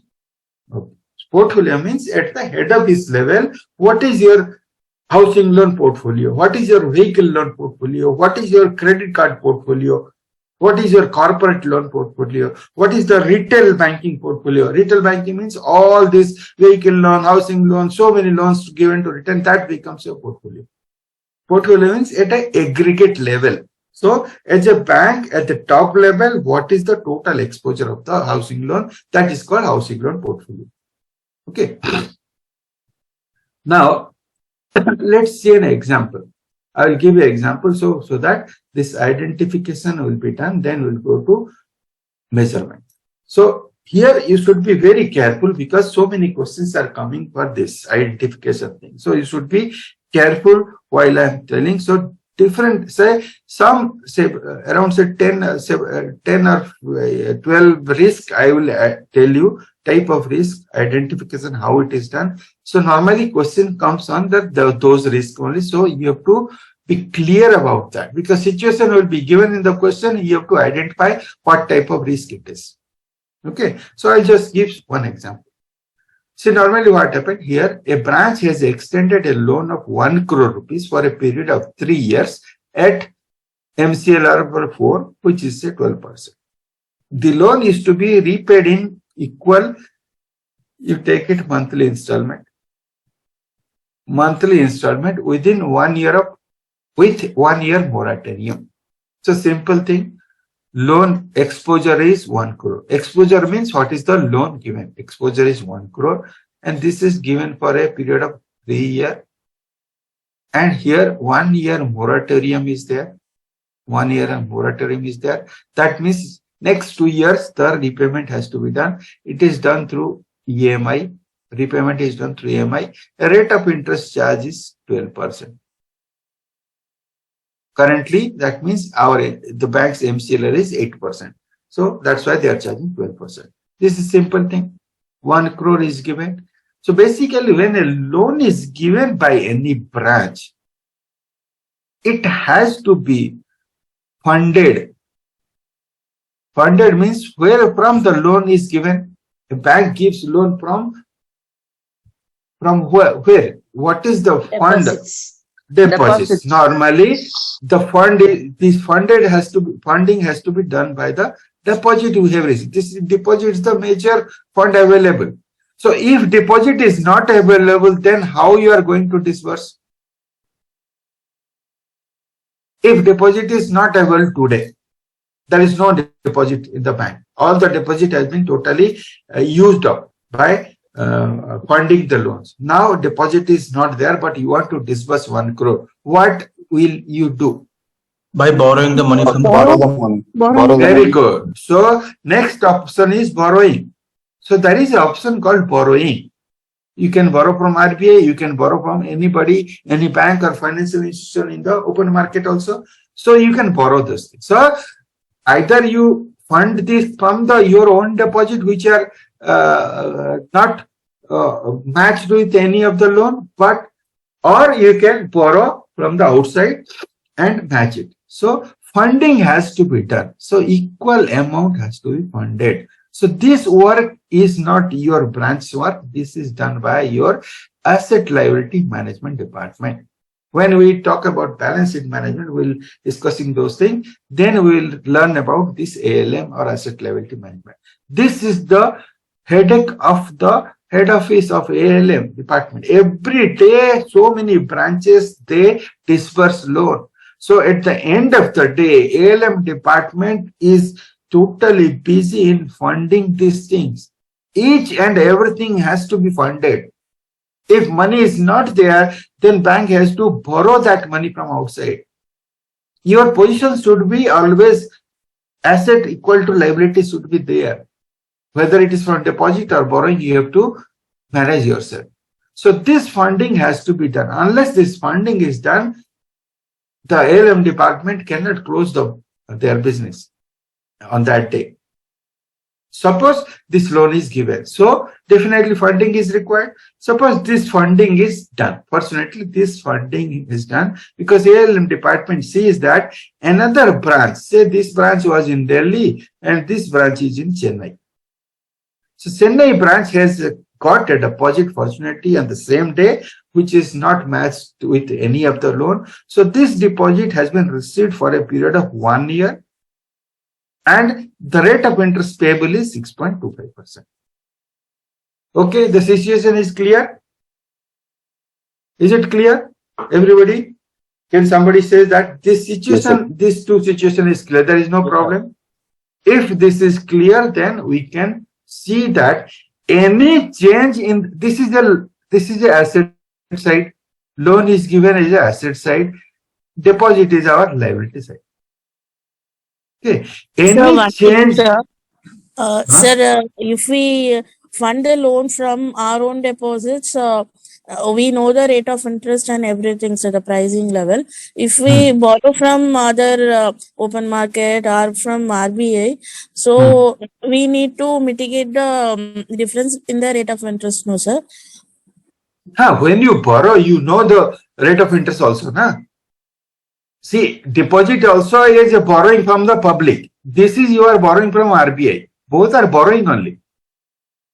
Okay. Portfolio means at the head office level, what is your housing loan portfolio? What is your vehicle loan portfolio? What is your credit card portfolio? What is your corporate loan portfolio? What is the retail banking portfolio? Retail banking means all this vehicle loan, housing loan, so many loans given to return, that becomes your portfolio. Portfolio means at an aggregate level. So as a bank at the top level, what is the total exposure of the housing loan? That is called housing loan portfolio. Okay. Now, let's see an example. I will give you an example so that this identification will be done. Then we'll go to measurement. So here you should be very careful, because so many questions are coming for this identification thing. So you should be careful while I'm telling. So different, say around 10 or 12 risk, I will tell you type of risk identification, how it is done. So normally question comes on those risks only. So you have to be clear about that, because situation will be given in the question. You have to identify what type of risk it is. Okay, so I'll just give one example. See, normally what happened here, a branch has extended a loan of 1 crore rupees for a period of 3 years at MCLR 4, which is say 12%. The loan is to be repaid in equal, you take it monthly installment within 1 year with 1 year moratorium. So simple thing. Loan exposure is 1 crore. Exposure means what is the loan given. Exposure is 1 crore, and this is given for a period of 3 years. And here 1 year moratorium is there. 1 year moratorium is there. That means next 2 years the repayment has to be done. It is done through EMI. Repayment is done through EMI. A rate of interest charge is 12%. Currently, that means the bank's MCLR is 8%. So that's why they are charging 12%. This is simple thing. 1 crore is given. So basically, when a loan is given by any branch, it has to be funded. Funded means where from the loan is given. A bank gives loan from where? What is the fund? Deposits. Normally, the funding has to be done by the deposit we have received. This deposit is the major fund available. So if deposit is not available, then how you are going to disburse? If deposit is not available today, there is no deposit in the bank. All the deposit has been totally used up by funding the loans. Now deposit is not there, but you want to disburse 1 crore. What will you do? By borrowing the money from the Borrow bank. the money. Borrow. Borrow the Very money. good. So next option is borrowing. So there is an option called borrowing. You can borrow from RBI, you can borrow from anybody, any bank or financial institution in the open market also. So you can borrow this thing. So either you fund this from your own deposit, which are not matched with any of the loan, but or you can borrow from the outside and match it. So funding has to be done. So equal amount has to be funded. So this work is not your branch work. This is done by your asset liability management department. When we talk about balance sheet management, we'll discussing those things. Then we'll learn about this ALM or asset liability management. This is the headache of the head office of ALM department. Every day, so many branches, they disperse loan. So at the end of the day, ALM department is totally busy in funding these things. Each and everything has to be funded. If money is not there, then bank has to borrow that money from outside. Your position should be always asset equal to liability should be there. Whether it is from deposit or borrowing, you have to manage yourself. So this funding has to be done. Unless this funding is done, the ALM department cannot close their business on that day. Suppose this loan is given, so definitely funding is required. Suppose this funding is done. Fortunately, this funding is done because ALM department sees that another branch, say this branch was in Delhi and this branch is in Chennai. So Chennai branch has got a deposit fortunately on the same day, which is not matched with any of the loan. So this deposit has been received for a period of 1 year. And the rate of interest payable is 6.25%. Okay, the situation is clear? Is it clear? Everybody? Can somebody say that this situation, these two situations is clear? There is no problem. If this is clear, then we can see that any change in this is the asset side. Loan is given as the asset side. Deposit is our liability side. Okay. Any change? Sir, if we fund the loan from our own deposits, we know the rate of interest and everything, so the pricing level. If we borrow from other open market or from RBI, so we need to mitigate the difference in the rate of interest, no, sir? When you borrow, you know the rate of interest also, na? See, deposit also is a borrowing from the public. This is you are borrowing from RBI. Both are borrowing only.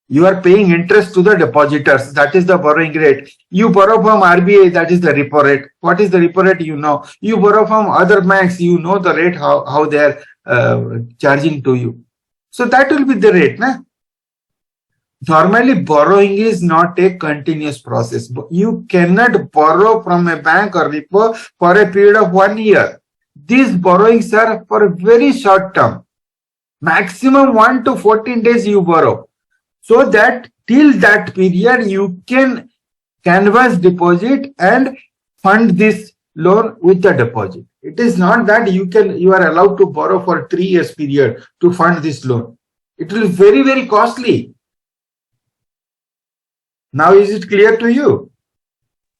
You are paying interest to the depositors. That is the borrowing rate. You borrow from RBI, that is the repo rate. What is the repo rate? You know. You borrow from other banks, you know the rate, how they are charging to you. So that will be the rate, na? Normally, borrowing is not a continuous process. You cannot borrow from a bank or repo for a period of 1 year. These borrowings are for a very short term. Maximum 1 to 14 days you borrow. So that till that period you can canvas deposit and fund this loan with the deposit. It is not that you are allowed to borrow for 3 years period to fund this loan. It will be very, very costly. Now is it clear to you?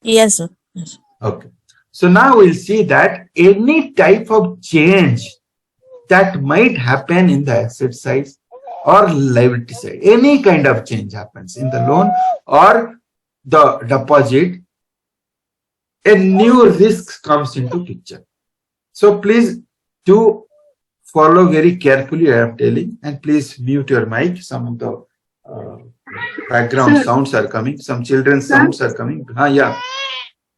Yes, sir. Yes. Okay. So now we'll see that any type of change that might happen in the asset side or liability side, any kind of change happens in the loan or the deposit, a new risk comes into picture. So please do follow very carefully I am telling, and please mute your mic. Some of the background sounds are coming. Some children's sounds are coming. Yeah.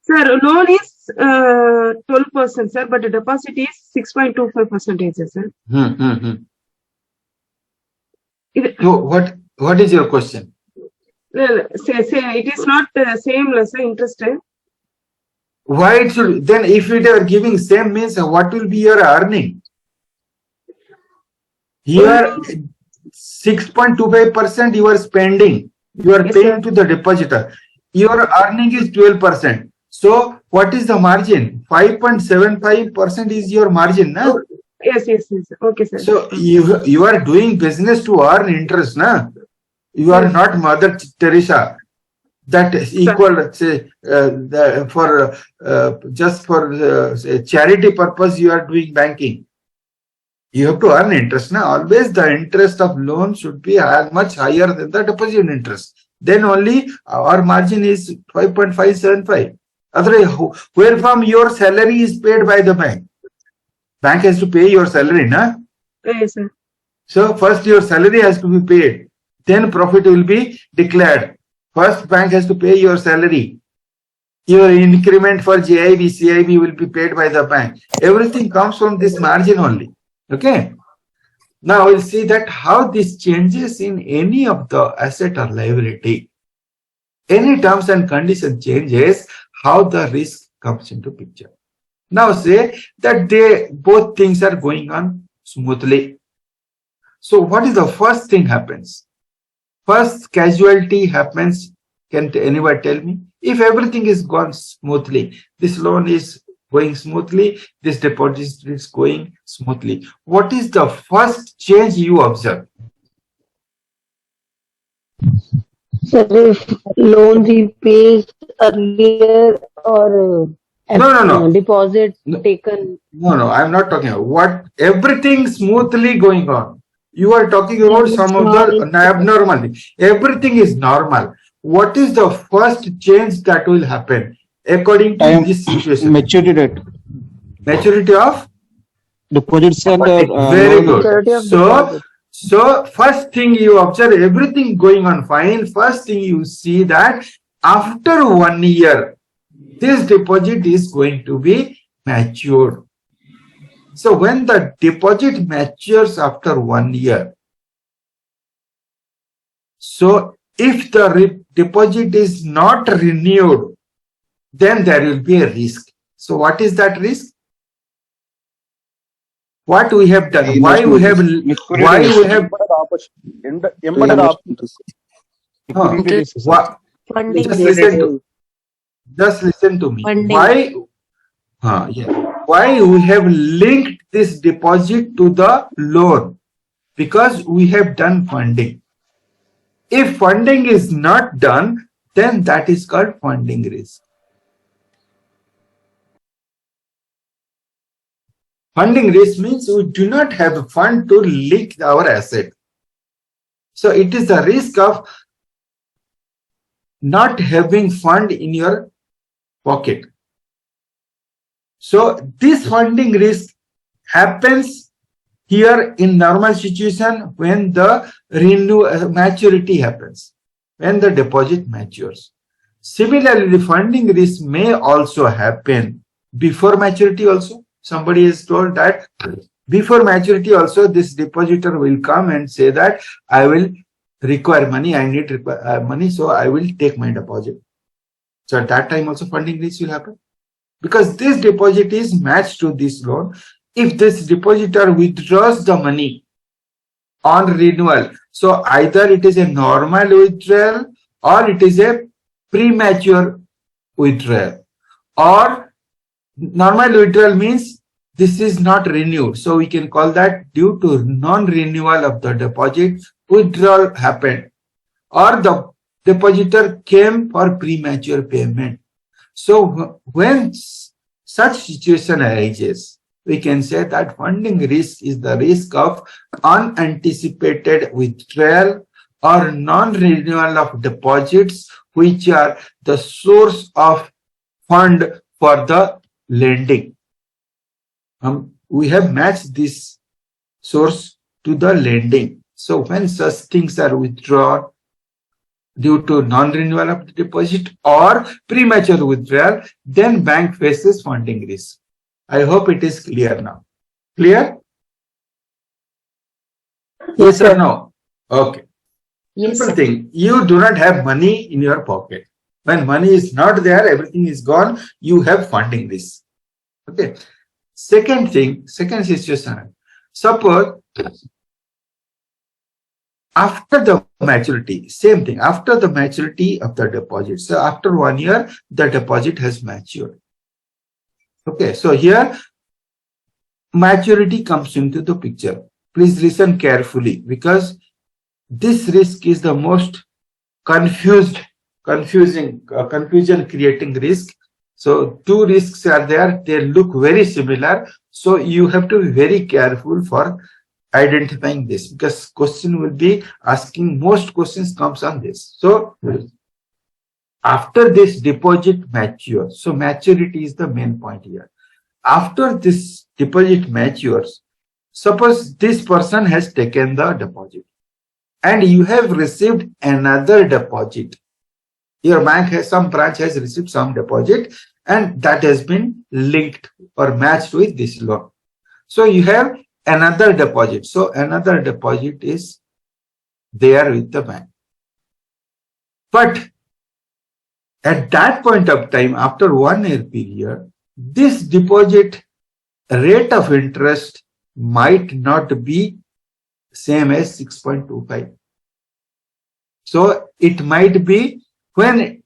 Sir, loan is 12%, sir, but the deposit is 6.25%, sir. So what is your question? Well, say it is not the same, sir, interest rate. Why it should, then if it are giving same means what will be your earning? Here 6.25% you are spending, you are Yes, paying sir. to the depositor. Your earning is 12%. So what is the margin? 5.75% is your margin, na? Oh, yes. Okay, sir. So you are doing business to earn interest, na? You are Yes. not Mother Teresa. That is equal, say, just for say, charity purpose you are doing banking. You have to earn interest. Now, always the interest of loan should be much higher than the deposit interest. Then only our margin is 5.575. Otherwise, where from your salary is paid by the bank? Bank has to pay your salary, na? Yes, sir. So first your salary has to be paid. Then profit will be declared. First bank has to pay your salary. Your increment for JIB, CIB will be paid by the bank. Everything comes from this margin only. Okay. Now we'll see that how this changes in any of the asset or liability. Any terms and condition changes, how the risk comes into picture. Now say that both things are going on smoothly. So what is the first thing happens? First casualty happens. Can anybody tell me? If everything is gone smoothly, this loan is going smoothly, this deposit is going smoothly, what is the first change you observe? Sir, if loan repays earlier or No. deposit taken. No, I'm not talking about what everything smoothly going on. You are talking about some of the abnormal. Everything is normal. What is the first change that will happen according to this situation? Maturity date. Maturity of Deposits and very good. So first thing you observe everything going on fine. First thing you see that after 1 year, this deposit is going to be matured. So when the deposit matures after 1 year, so if the deposit is not renewed, then there will be a risk. So what is that risk? What we have done? Why we have embedded options. Funding. Just listen to me. Funding. Why we have linked this deposit to the loan? Because we have done funding. If funding is not done, then that is called funding risk. Funding risk means we do not have a fund to link our asset. So it is the risk of not having fund in your pocket. So this funding risk happens here in normal situation when the maturity happens, when the deposit matures. Similarly, the funding risk may also happen before maturity also. Somebody is told that before maturity also this depositor will come and say that I will require money, I need money, so I will take my deposit. So at that time also funding risk will happen. Because this deposit is matched to this loan. If this depositor withdraws the money on renewal, so either it is a normal withdrawal or it is a premature withdrawal. Or normal withdrawal means this is not renewed. So we can call that due to non-renewal of the deposit, withdrawal happened. Or the depositor came for premature payment. So when such situation arises, we can say that funding risk is the risk of unanticipated withdrawal or non-renewal of deposits which are the source of fund for the lending. We have matched this source to the lending. So when such things are withdrawn due to non-renewal of the deposit or premature withdrawal, then bank faces funding risk. I hope it is clear now. Clear? Yes or no? Okay. Yes, Simple thing. You do not have money in your pocket. When money is not there, everything is gone, you have funding risk. Okay. Second situation, suppose after the maturity, same thing, after the maturity of the deposit. So after 1 year, the deposit has matured. Okay, so here maturity comes into the picture. Please listen carefully, because this risk is the most confusion creating risk. So two risks are there, they look very similar. So you have to be very careful for identifying this, because question will be asking, most questions comes on this. So after this deposit matures, so maturity is the main point here. After this deposit matures, suppose this person has taken the deposit and you have received another deposit. Your bank has, some branch has received some deposit and that has been linked or matched with this loan. So you have another deposit. So another deposit is there with the bank. But at that point of time, after 1 year period, this deposit rate of interest might not be same as 6.25. So it might be, when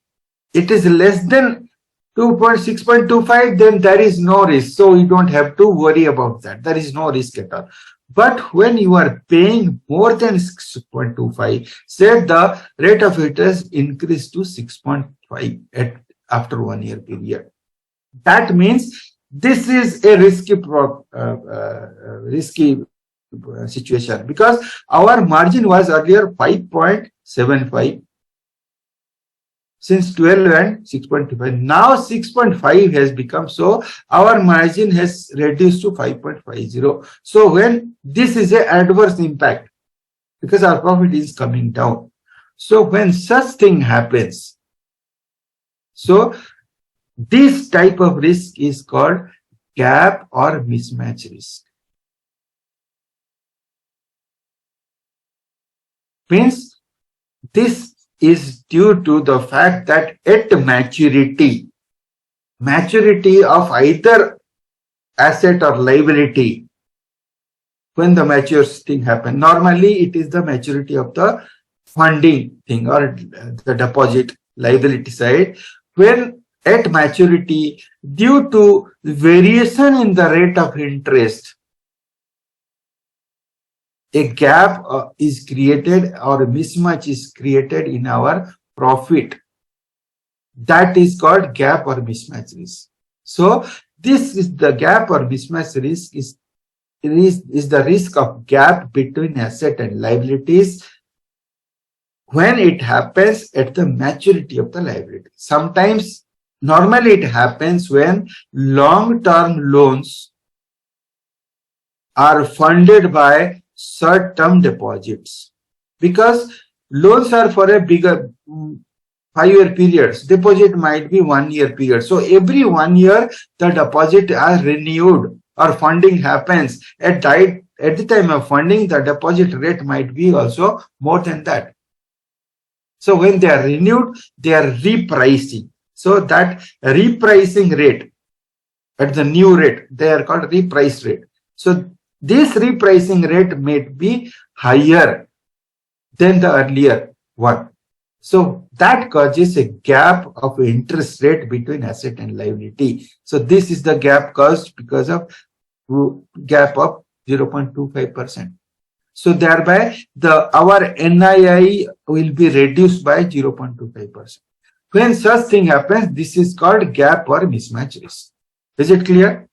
it is less than 6.25, then there is no risk. So you don't have to worry about that. There is no risk at all. But when you are paying more than 6.25, say the rate of interest increased to 6.5 after 1 year period. That means this is a risky situation, because our margin was earlier 5.75 since 12 and 6.25. Now 6.5 has become, so our margin has reduced to 5.50. So when this is an adverse impact, because our profit is coming down. So when such thing happens, so this type of risk is called gap or mismatch risk. Means this is due to the fact that at maturity of either asset or liability, when the mature thing happens, normally it is the maturity of the funding thing or the deposit liability side. When at maturity, due to variation in the rate of interest, a gap is created or a mismatch is created in our profit. That is called gap or mismatch risk. So this is the gap or mismatch risk is the risk of gap between asset and liabilities when it happens at the maturity of the liability. Sometimes, normally it happens when long-term loans are funded by short-term deposits, because loans are for a bigger 5-year periods. Deposit might be 1 year period. So every 1 year the deposit are renewed or funding happens. At the time of funding, the deposit rate might be also more than that. So when they are renewed, they are repricing. So that repricing rate at the new rate, they are called reprice rate. So this repricing rate may be higher than the earlier one. So that causes a gap of interest rate between asset and liability. So this is the gap caused because of gap of 0.25%. So thereby our NII will be reduced by 0.25%. When such thing happens, this is called gap or mismatch risk. Is it clear?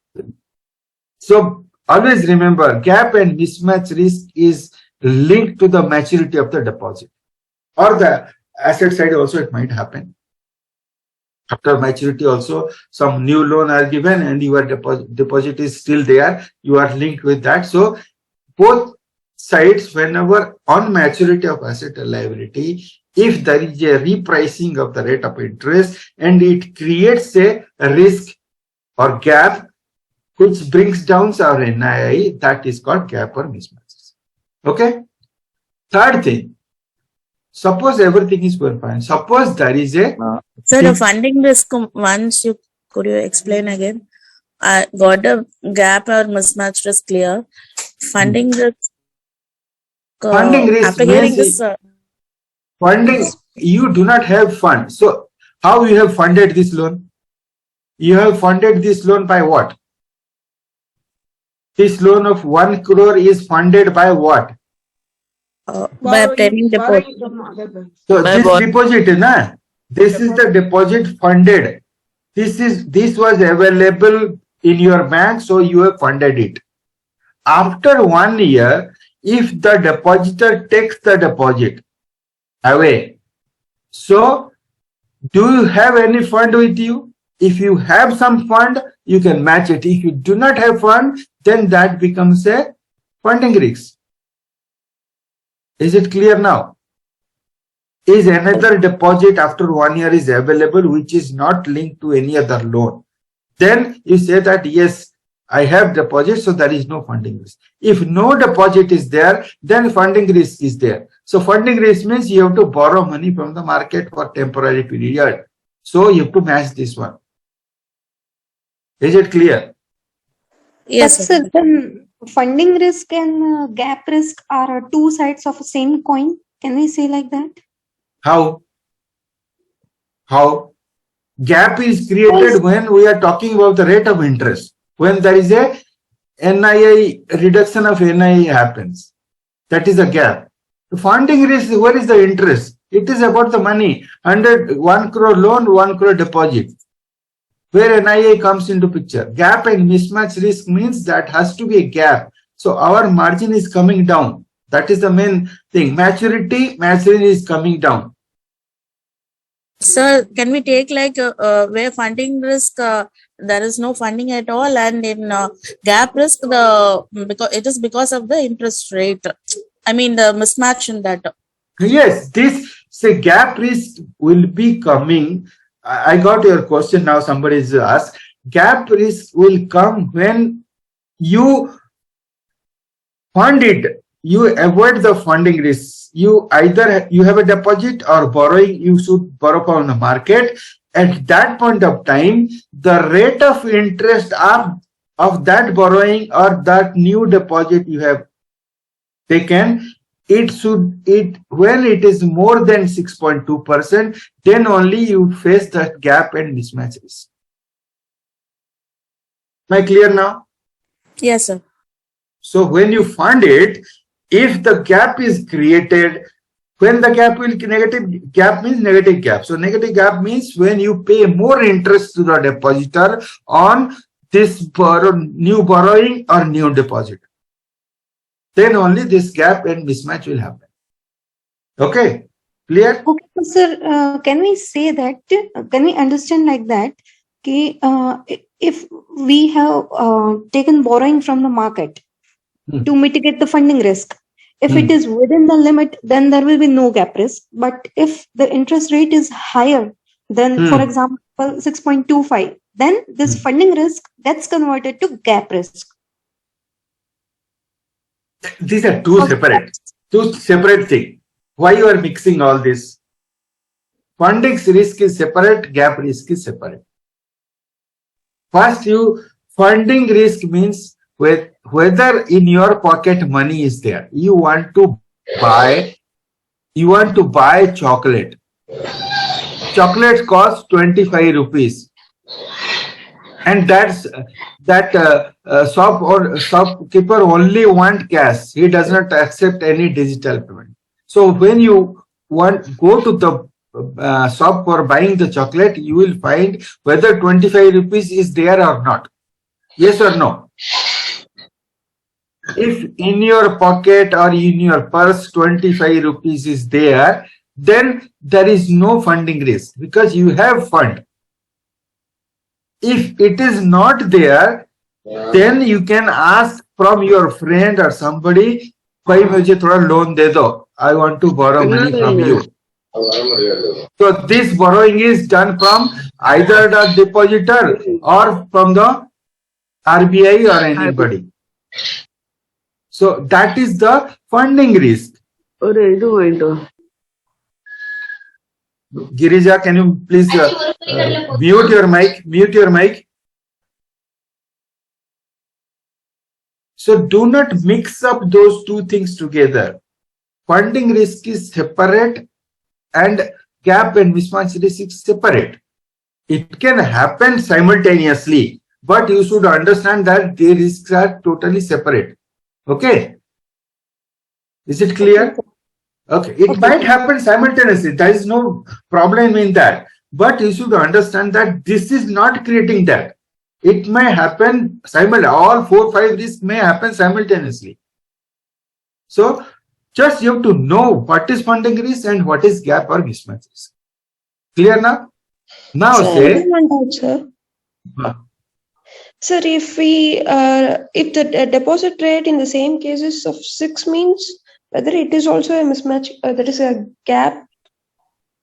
So always remember, gap and mismatch risk is linked to the maturity of the deposit, or the asset side also it might happen. After maturity also, some new loan are given and your deposit is still there. You are linked with that. So both sides, whenever on maturity of asset or liability, if there is a repricing of the rate of interest and it creates a risk or gap which brings down our NII, that is called gap or mismatches. Okay. Third thing, Suppose everything is going fine. Suppose there is a Sir, the funding risk, once you could you explain again? I got the gap or mismatch risk clear. Funding risk. funding risk After hearing means this, funding, you do not have fund. So how you have funded this loan? You have funded this loan by what? This loan of 1 crore is funded by what? by obtaining deposit. Borrowing from other banks. So By this what? deposit, na? This is the deposit funded. This was available in your bank, so you have funded it. After 1 year, if the depositor takes the deposit away, so do you have any fund with you? If you have some fund, you can match it. If you do not have fund, then that becomes a funding risk. Is it clear now? Is another deposit after 1 year is available which is not linked to any other loan, then you say that yes, I have deposit, so there is no funding risk. If no deposit is there, then funding risk is there. So funding risk means you have to borrow money from the market for temporary period. So you have to match this one. Is it clear? Yes, But sir. sir, then funding risk and gap risk are two sides of the same coin. Can we say like that? How? How? Gap is created when we are talking about the rate of interest. When there is a NII, reduction of NII happens. That is a gap. The funding risk, where is the interest? It is about the money. 1 crore loan, 1 crore deposit. Where NII comes into picture. Gap and mismatch risk means that has to be a gap. So our margin is coming down. That is the main thing. Maturity is coming down. Sir, can we take like where funding risk, there is no funding at all, and in gap risk, because it is because of the interest rate. I mean the mismatch in that. Yes, this say gap risk will be coming. I got your question now. Somebody is asked. Gap risk will come when you fund it. You avoid the funding risk. You either you have a deposit or borrowing. You should borrow from the market. At that point of time, the rate of interest of that borrowing or that new deposit you have taken, when it is more than 6.2%, then only you face that gap and mismatch risk. Am I clear now? Yes, sir. So when you fund it, if the gap is created, when the gap will negative gap means negative gap. So negative gap means when you pay more interest to the depositor on this new borrowing or new deposit. Then only this gap and mismatch will happen. Okay, clear? Okay, so sir, can we say that, can we understand like that, if we have taken borrowing from the market to mitigate the funding risk, if it is within the limit, then there will be no gap risk. But if the interest rate is higher than, for example, 6.25, then this funding risk gets converted to gap risk. These are two separate things. Why you are mixing all this? Funding risk is separate, gap risk is separate. First, funding risk means whether in your pocket money is there. You want to buy chocolate. Chocolate costs 25 rupees. And that shopkeeper only want cash. He does not accept any digital payment. So when you go to the shop for buying the chocolate, you will find whether 25 rupees is there or not. Yes or no? If in your pocket or in your purse 25 rupees is there, then there is no funding risk because you have fund. If it is not there, then you can ask from your friend or somebody, "Bhai, mujhe thoda loan de do. I want to borrow money from you." So this borrowing is done from either the depositor or from the RBI or anybody. So that is the funding risk. Girija, can you please mute your mic? Mute your mic. So do not mix up those two things together. Funding risk is separate and gap and mismatch risk is separate. It can happen simultaneously, but you should understand that the risks are totally separate. Okay? Is it clear? Okay. It might happen simultaneously. There is no problem in that. But you should understand that this is not creating that. It may happen simultaneously. All 4 or 5 risks may happen simultaneously. So, just you have to know what is funding risk and what is gap or mismatch risk. Clear now? Now say, sir, if the deposit rate in the same cases of 6 means whether it is also a mismatch, that is a gap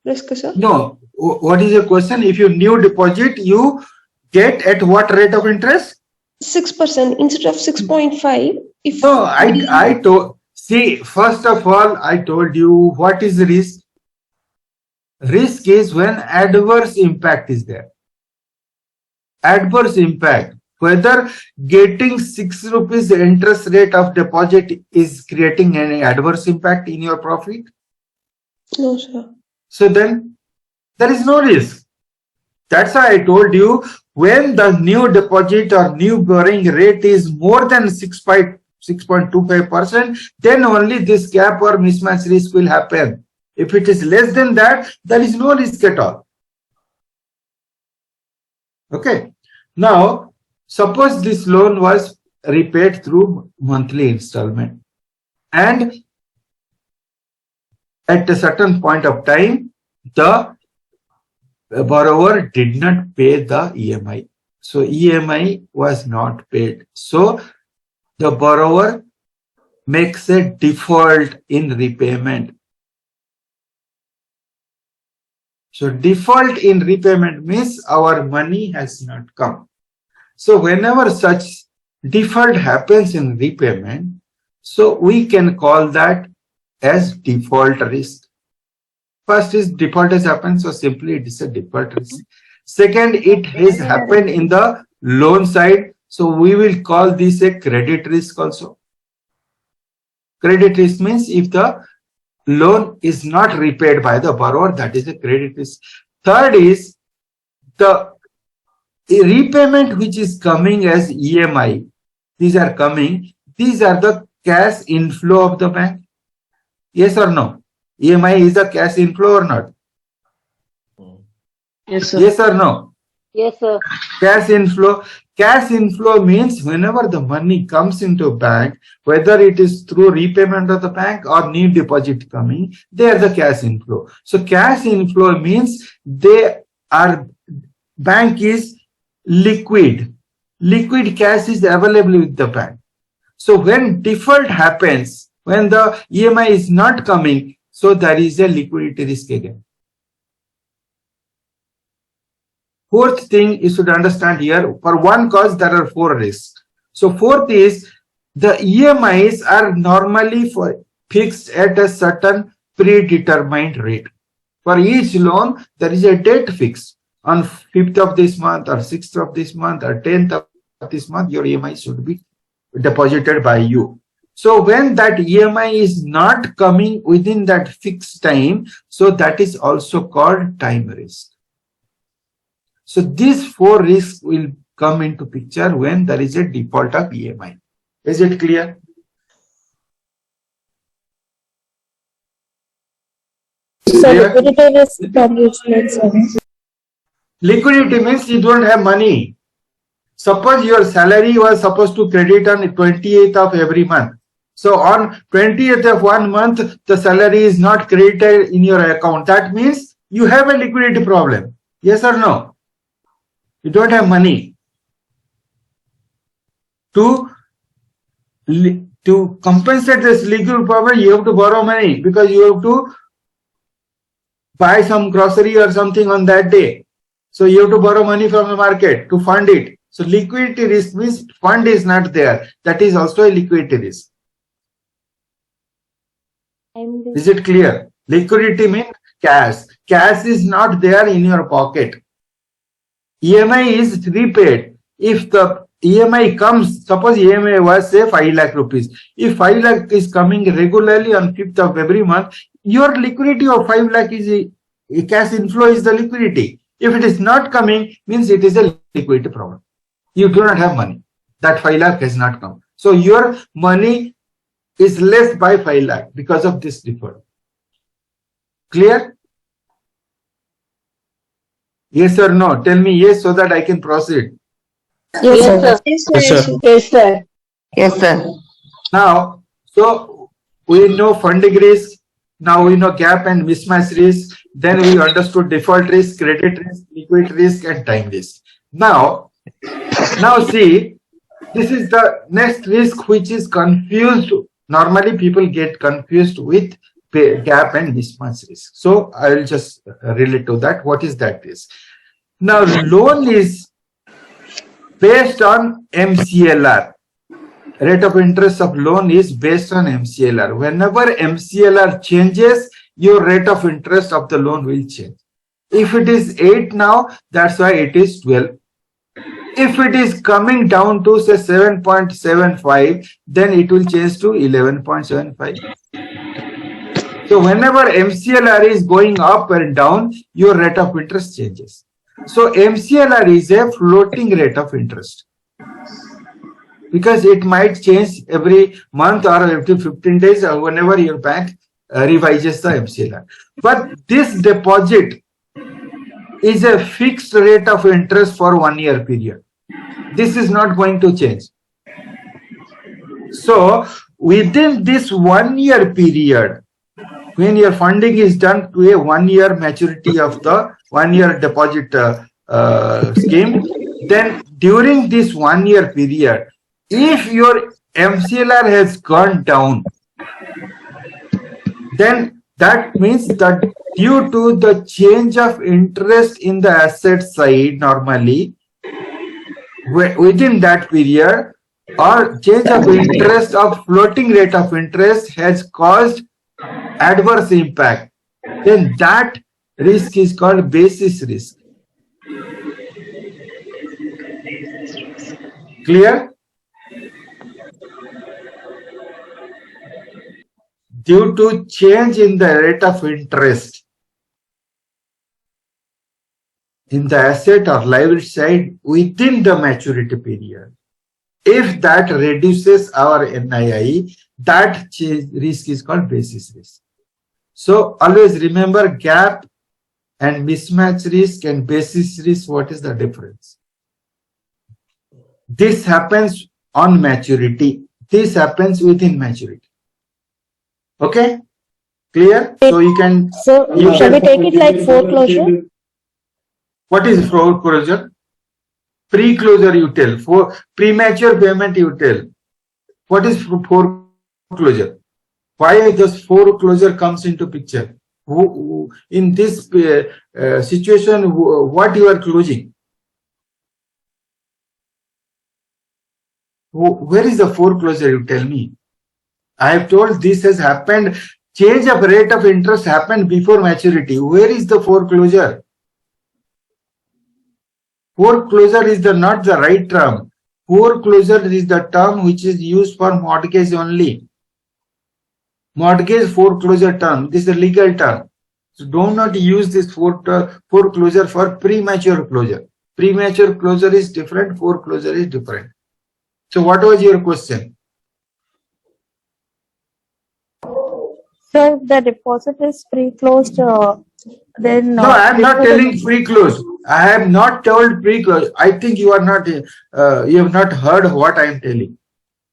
risk, sir? no. What is your question? If you new deposit, you get at what rate of interest? 6% instead of 6.5. If no, I told. See, first of all, I told you what is risk. Risk is when adverse impact is there. Adverse impact. Whether getting 6 rupees interest rate of deposit is creating any adverse impact in your profit? No, sir. So then there is no risk. That's why I told you when the new deposit or new borrowing rate is more than 6.25%, then only this gap or mismatch risk will happen. If it is less than that, there is no risk at all. Okay. Now, suppose this loan was repaid through monthly installment, and at a certain point of time, the borrower did not pay the EMI. So EMI was not paid. So the borrower makes a default in repayment. So default in repayment means our money has not come. So whenever such default happens in repayment, so we can call that as default risk. First is default has happened, so simply it is a default risk. Second, it has happened in the loan side, so we will call this a credit risk also. Credit risk means if the loan is not repaid by the borrower, that is a credit risk. Third is the repayment which is coming as EMI. These are coming. These are the cash inflow of the bank. Yes or no? EMI is a cash inflow or not? Yes, sir. Yes or no? Yes, sir. Cash inflow. Cash inflow means whenever the money comes into bank, whether it is through repayment of the bank or new deposit coming, they are the cash inflow. So cash inflow means bank is liquid. Liquid cash is available with the bank. So when default happens, when the EMI is not coming, so there is a liquidity risk again. Fourth thing you should understand here, for one cause there are 4 risks. So fourth is the EMIs are normally fixed at a certain predetermined rate. For each loan, there is a date fixed. On 5th of this month or 6th of this month or 10th of this month, your EMI should be deposited by you. So when that EMI is not coming within that fixed time, so that is also called time risk. So these 4 risks will come into picture when there is a default of EMI. Is it clear? So liquidity risk can you explain, sir? Liquidity means you don't have money. Suppose your salary was supposed to credit on 28th of every month. So on 20th of one month, the salary is not credited in your account. That means you have a liquidity problem. Yes or no? You don't have money. To compensate this liquidity problem, you have to borrow money because you have to buy some grocery or something on that day. So you have to borrow money from the market to fund it. So liquidity risk means fund is not there. That is also a liquidity risk. Is it clear? Liquidity means cash. Cash is not there in your pocket. EMI is repaid. If the EMI comes, suppose EMI was say 5 lakh rupees. If 5 lakh is coming regularly on 5th of every month, your liquidity of 5 lakh is a cash inflow is the liquidity. If it is not coming, means it is a liquidity problem. You do not have money. That 5 lakh has not come. So your money is less by 5 lakh because of this deferral. Clear? Yes or no? Tell me yes so that I can proceed. Yes, sir. Yes, sir. Yes, sir. Yes, sir. Now, so we know funding risk. Now we know gap and mismatch risk. Then we understood default risk, credit risk, liquidity risk, and time risk. Now see, this is the next risk which is confused. Normally people get confused with gap and mismatch risk. So I will just relate to that. What is that risk? Now loan is based on MCLR. Rate of interest of loan is based on MCLR. Whenever MCLR changes, your rate of interest of the loan will change. If it is 8 now, that's why it is 12. If it is coming down to say 7.75, then it will change to 11.75. So whenever MCLR is going up and down, your rate of interest changes. So MCLR is a floating rate of interest, because it might change every month or every 15 days or whenever your bank revises the MCLR. But this deposit is a fixed rate of interest for 1 year period. This is not going to change. So within this 1 year period, when your funding is done to a 1 year maturity of the 1 year deposit scheme, then during this 1 year period, if your MCLR has gone down, then that means that due to the change of interest in the asset side, normally within that period, or change of interest of floating rate of interest has caused adverse impact, then that risk is called basis risk. Clear? Due to change in the rate of interest in the asset or liability side within the maturity period, if that reduces our NII, that risk is called basis risk. So always remember, gap and mismatch risk and basis risk, what is the difference? This happens on maturity. This happens within maturity. Okay? Clear? So you can... So shall we take it like foreclosure? What is foreclosure? Pre-closure you tell. For premature payment you tell. What is foreclosure? Why does foreclosure comes into picture? In this situation, what you are closing? Where is the foreclosure, you tell me? I have told this has happened. Change of rate of interest happened before maturity. Where is the foreclosure? Foreclosure is not the right term. Foreclosure is the term which is used for mortgage only. Mortgage foreclosure term. This is a legal term. So do not use this foreclosure for premature closure. Premature closure is different. Foreclosure is different. So what was your question? So the deposit is pre-closed, then... No, I am not telling pre-close. I have not told pre-close. I think you are not, you have not heard what I am telling.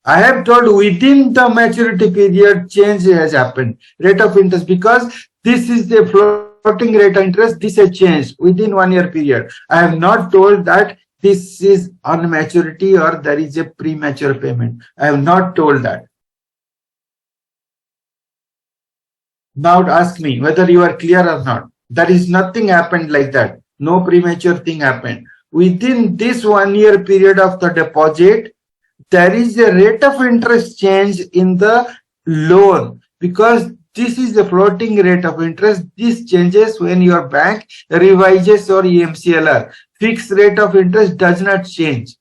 I have told within the maturity period, change has happened. Rate of interest, because this is the floating rate of interest, this has changed within 1 year period. I have not told that this is on maturity or there is a premature payment. I have not told that. Now ask me whether you are clear or not. There is nothing happened like that. No premature thing happened. Within this 1 year period of the deposit, there is a rate of interest change in the loan, because This is the floating rate of interest. This changes when your bank revises your MCLR. Fixed rate of interest does not change.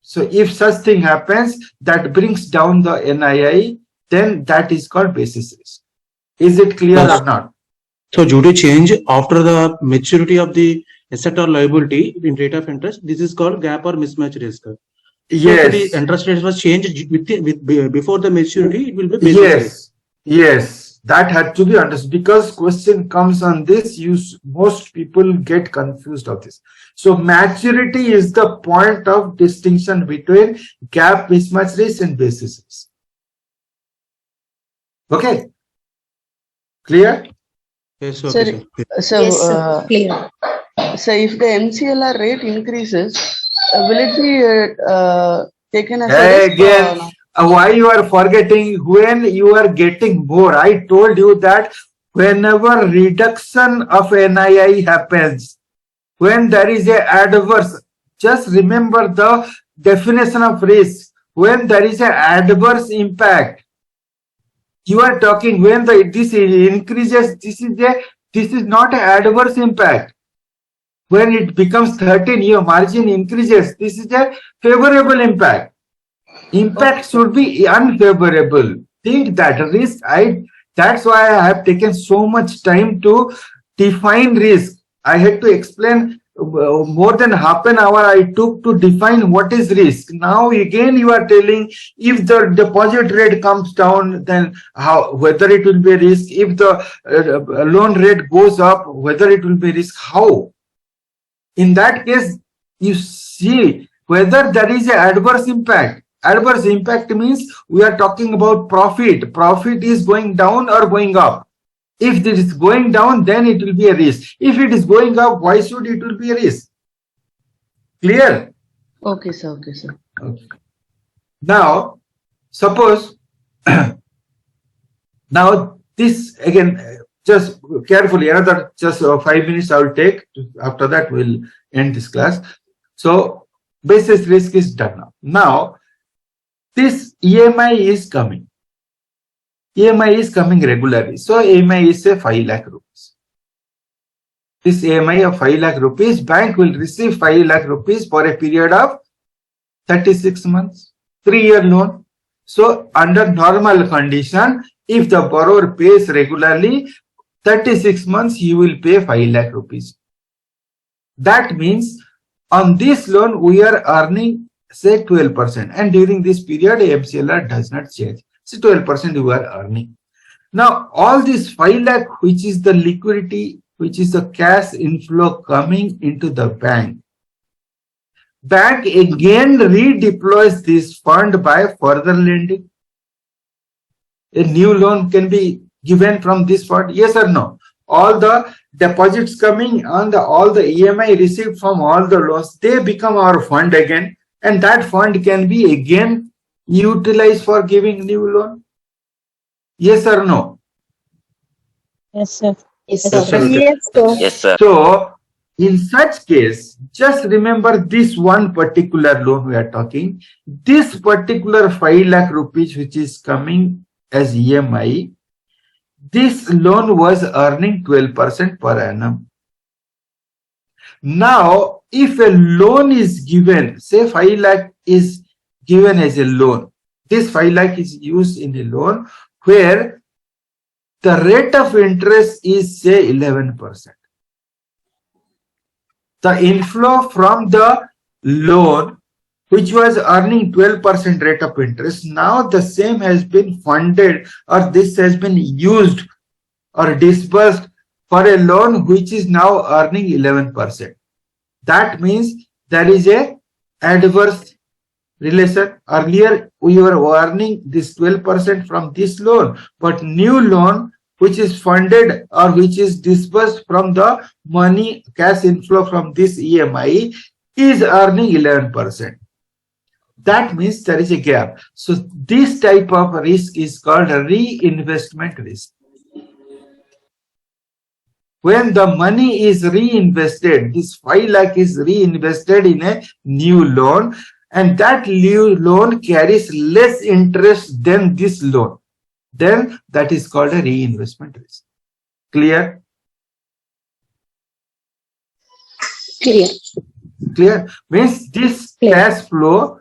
So if such thing happens, that brings down the NII, then that is called basis risk. Is it clear or not? So due to change after the maturity of the asset or liability in rate of interest, this is called gap or mismatch risk. So Yes. if the interest rate was changed before the maturity, it will be basis Yes. risk. Yes. That had to be understood because question comes on this. Most people get confused of this. So maturity is the point of distinction between gap mismatch risk and basis risk. Okay. Clear? Yes, okay, So, Clear. so if the MCLR rate increases, will it be taken as a risk? Again, why you are forgetting when you are getting more? I told you that whenever reduction of NII happens, when there is a adverse, just remember the definition of risk. When there is a adverse impact, you are talking when this increases, this is not an adverse impact. When it becomes 13, your margin increases, this is a favorable impact. Impact should be unfavorable. Think that risk. That's why I have taken so much time to define risk. I had to explain more than half an hour I took to define what is risk. Now again you are telling if the deposit rate comes down, then whether it will be a risk. If the loan rate goes up, whether it will be risk. How? In that case, you see whether there is an adverse impact. Adverse impact means we are talking about profit. Profit is going down or going up. If it is going down, then it will be a risk. If it is going up, why should it will be a risk? Clear? Okay, sir. Okay, sir. Okay. Now, suppose now this again, just carefully, another just 5 minutes I will take. After that, we'll end this class. So, basis risk is done now. Now, this EMI is coming. EMI is coming regularly. So, EMI is a 5 lakh rupees. This EMI of 5 lakh rupees, bank will receive 5 lakh rupees for a period of 36 months, 3-year loan. So, under normal condition, if the borrower pays regularly, 36 months, you will pay 5 lakh rupees. That means on this loan, we are earning say 12%. And during this period, MCLR does not change. So 12% you are earning. Now, all this 5 lakh, which is the liquidity, which is the cash inflow coming into the bank. Bank again redeploys this fund by further lending. A new loan can be given from this fund, yes or no? All the deposits coming and all the EMI received from all the loans, they become our fund again, and that fund can be again utilized for giving new loan. Yes or no? Yes, sir. Yes, Yes, sir. Yes, sir. Yes, sir. So, in such case, just remember this one particular loan we are talking. This particular 5 lakh rupees which is coming as EMI, this loan was earning 12% per annum. Now, if a loan is given, say 5 lakh is given as a loan, this 5 lakh is used in a loan where the rate of interest is say 11%. The inflow from the loan, which was earning 12% rate of interest, now the same has been funded or this has been used or disbursed for a loan which is now earning 11%. That means there is a adverse relation. Earlier we were earning this 12% from this loan, but new loan which is funded or which is disbursed from the money cash inflow from this EMI is earning 11%. That means there is a gap. So this type of risk is called a reinvestment risk. When the money is reinvested, this 5 lakh is reinvested in a new loan, and that new loan carries less interest than this loan. then that is called a reinvestment risk. Clear? Clear? Means this cash flow,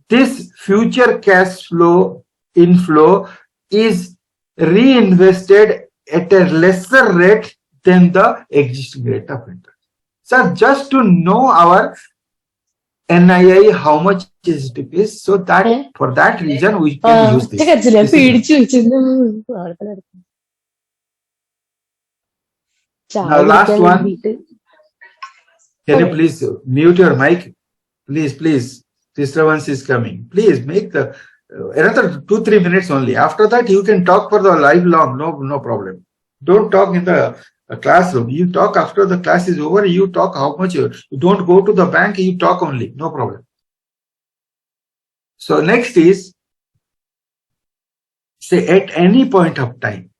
this future cash flow inflow is reinvested at a lesser rate than the existing rate of interest. So just to know our NII, how much is decreased, so that for that reason we can use this. Now last one. Can you please mute your mic? Please. Disturbance is coming. Please make the another 2-3 minutes only. After that, you can talk for the live long. No problem. Don't talk in the classroom. You talk after the class is over. You talk how much you don't go to the bank. You talk only. No problem. So next is, say at any point of time,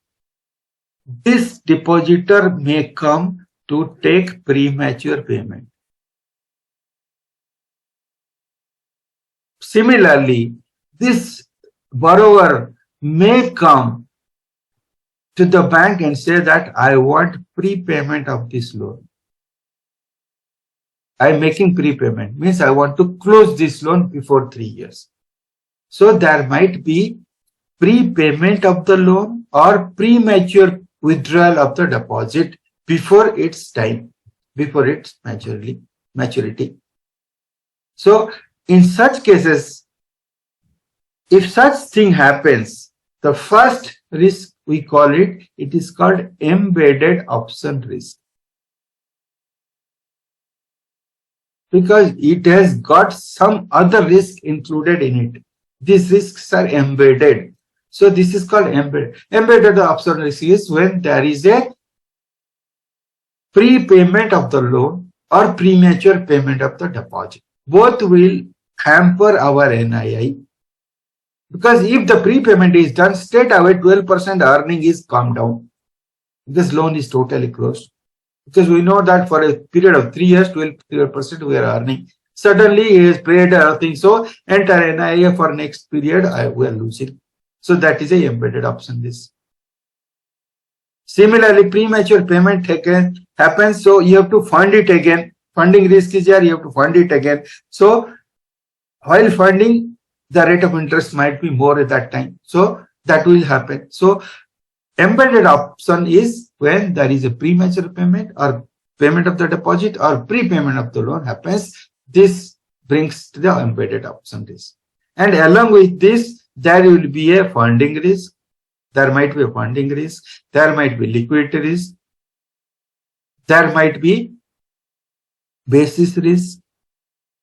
this depositor may come to take premature payment. Similarly, this borrower may come to the bank and say that I want prepayment of this loan. I am making prepayment, means I want to close this loan before 3 years. So there might be prepayment of the loan or premature withdrawal of the deposit before its time, before its maturity. So in such cases, if such thing happens, the first risk we call it is called embedded option risk. Because it has got some other risk included in it. These risks are embedded. So this is called embedded. Embedded option risk is when there is a prepayment of the loan or premature payment of the deposit. Both will hamper our NII. Because if the prepayment is done, straight away 12% earning is come down. This loan is totally closed. Because we know that for a period of 3 years, 12% we are earning. Suddenly he has paid everything. So entire NII for next period, we are losing. So that is a embedded option risk. Similarly, premature payment happens. So you have to fund it again. Funding risk is there. You have to fund it again. So while funding, the rate of interest might be more at that time. So that will happen. So embedded option is when there is a premature payment or payment of the deposit or prepayment of the loan happens. This brings to the embedded option risk. And along with this, there will be a funding risk. There might be a funding risk. There might be liquidity risk. There might be basis risk.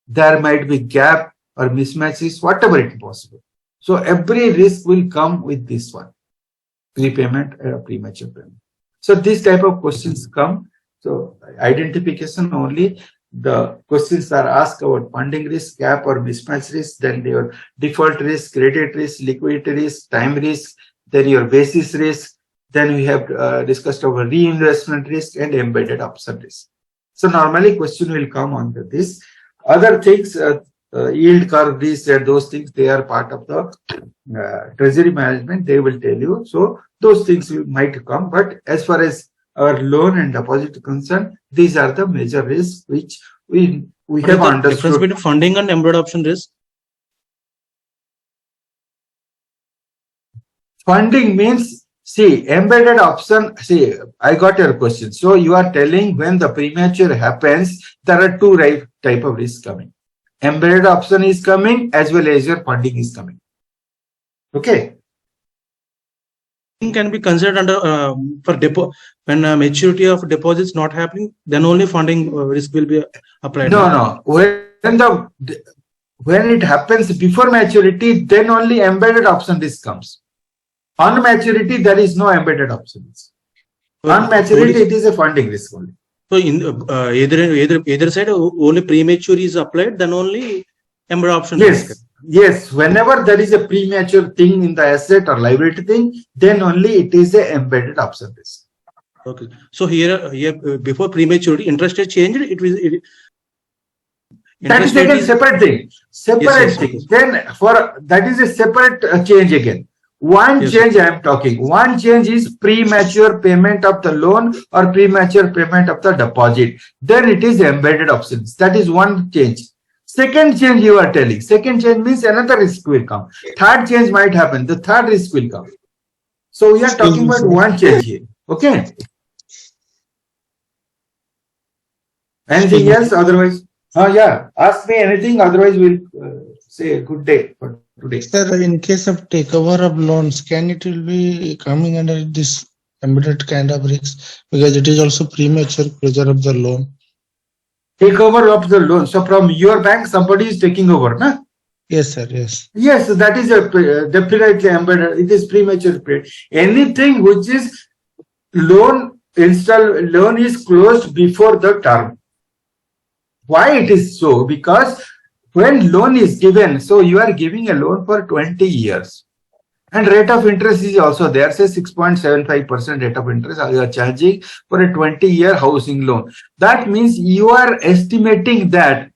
There might be gap or mismatches, whatever it is possible. So every risk will come with this one, prepayment or premature payment. So this type of questions come. So identification only. The questions are asked about funding risk, gap or mismatch risk, then your default risk, credit risk, liquidity risk, time risk, then your basis risk. Then we have discussed over reinvestment risk and embedded option risk. So normally question will come on this. Other things, yield curve risk and those things, they are part of the treasury management. They will tell you. So those things might come. But as far as our loan and deposit concerned, these are the major risks which we have understood. Difference between funding and embedded option risk? Funding means, see, embedded option, see, I got your question. So you are telling when the premature happens, there are two type of risks coming. Embedded option is coming as well as your funding is coming. Okay. Can be considered under for when maturity of deposits not happening, then only funding risk will be applied. No. When it happens before maturity, then only embedded option risk comes. On maturity, there is no embedded option risk. On maturity, it is a funding risk only. So in either side, only premature is applied, then only embedded option risk. Yes, whenever there is a premature thing in the asset or liability thing, then only it is a embedded option risk. Okay. So here before prematurity, interest rate changed. That is again separate thing. Separate thing. Then for that is a separate change again. One Yes. change I am talking. One change is premature payment of the loan or premature payment of the deposit. Then it is embedded options. That is one change. Second change you are telling. Second change means another risk will come. Third change might happen. The third risk will come. So we are Excuse talking me, about sir. one change here. Okay. Anything else? Otherwise, yeah. Ask me anything. Otherwise, we'll say a good day for today. Sir, in case of takeover of loans, can it will be coming under this embedded kind of risk because it is also premature closure of the loan? Takeover of the loan. So from your bank, somebody is taking over, na? Yes, sir. Yes. Yes, that is a definitely embedded. It is premature period. Anything which is loan is closed before the term. Why it is so? Because when loan is given, so you are giving a loan for 20 years. And rate of interest is also there, say 6.75% rate of interest you are charging for a 20-year housing loan. That means you are estimating that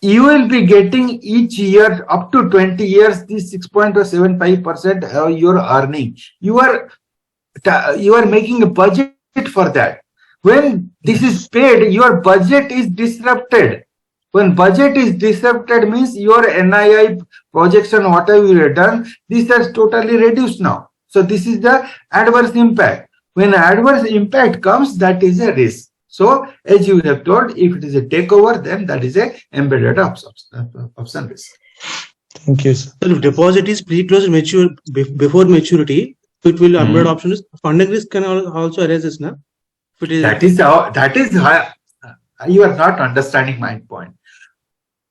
you will be getting each year up to 20 years, this 6.75% you're earning. You are making a budget for that. When this is paid, your budget is disrupted. When budget is disrupted means your NII projection, whatever you have done, this has totally reduced now. So this is the adverse impact. When adverse impact comes, that is a risk. So as you have told, if it is a takeover, then that is a embedded option risk. Thank you, sir. So if deposit is pre-closed mature before maturity, so it will embedded option is funding risk can also arise, na? If it is That is how you are not understanding my point.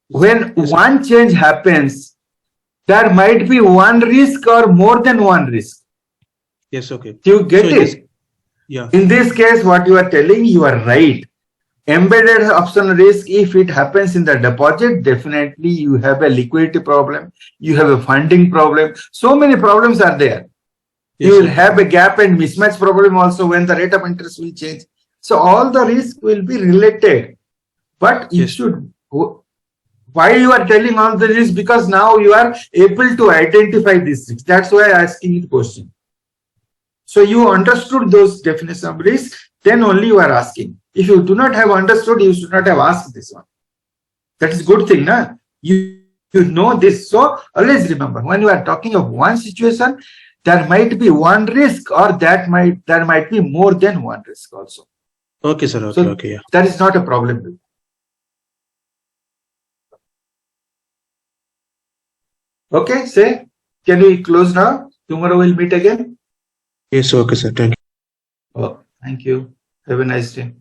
When one change happens, there might be one risk or more than one risk. yes, okay. You get So it? Yeah. In this case, what you are telling, you are right. Embedded option risk, if it happens in the deposit, definitely you have a liquidity problem, you have a funding problem. So many problems are there. Yes, You will sir. have a gap and mismatch problem also when the rate of interest will change. So all the risk will be related. But you Yes. should, why you are telling all the risk? Because now you are able to identify these risks. That's why I am asking you the question. So you understood those definitions of risk, then only you are asking. If you do not have understood, you should not have asked this one. That is good thing, na? You know this. So always remember, when you are talking of one situation, there might be one risk or there might be more than one risk also. Okay, sir. Okay, So okay, yeah. that is not a problem. Okay, say, can we close now? Tomorrow we'll meet again. Yes, okay, sir. Thank you. Oh, thank you. Have a nice day.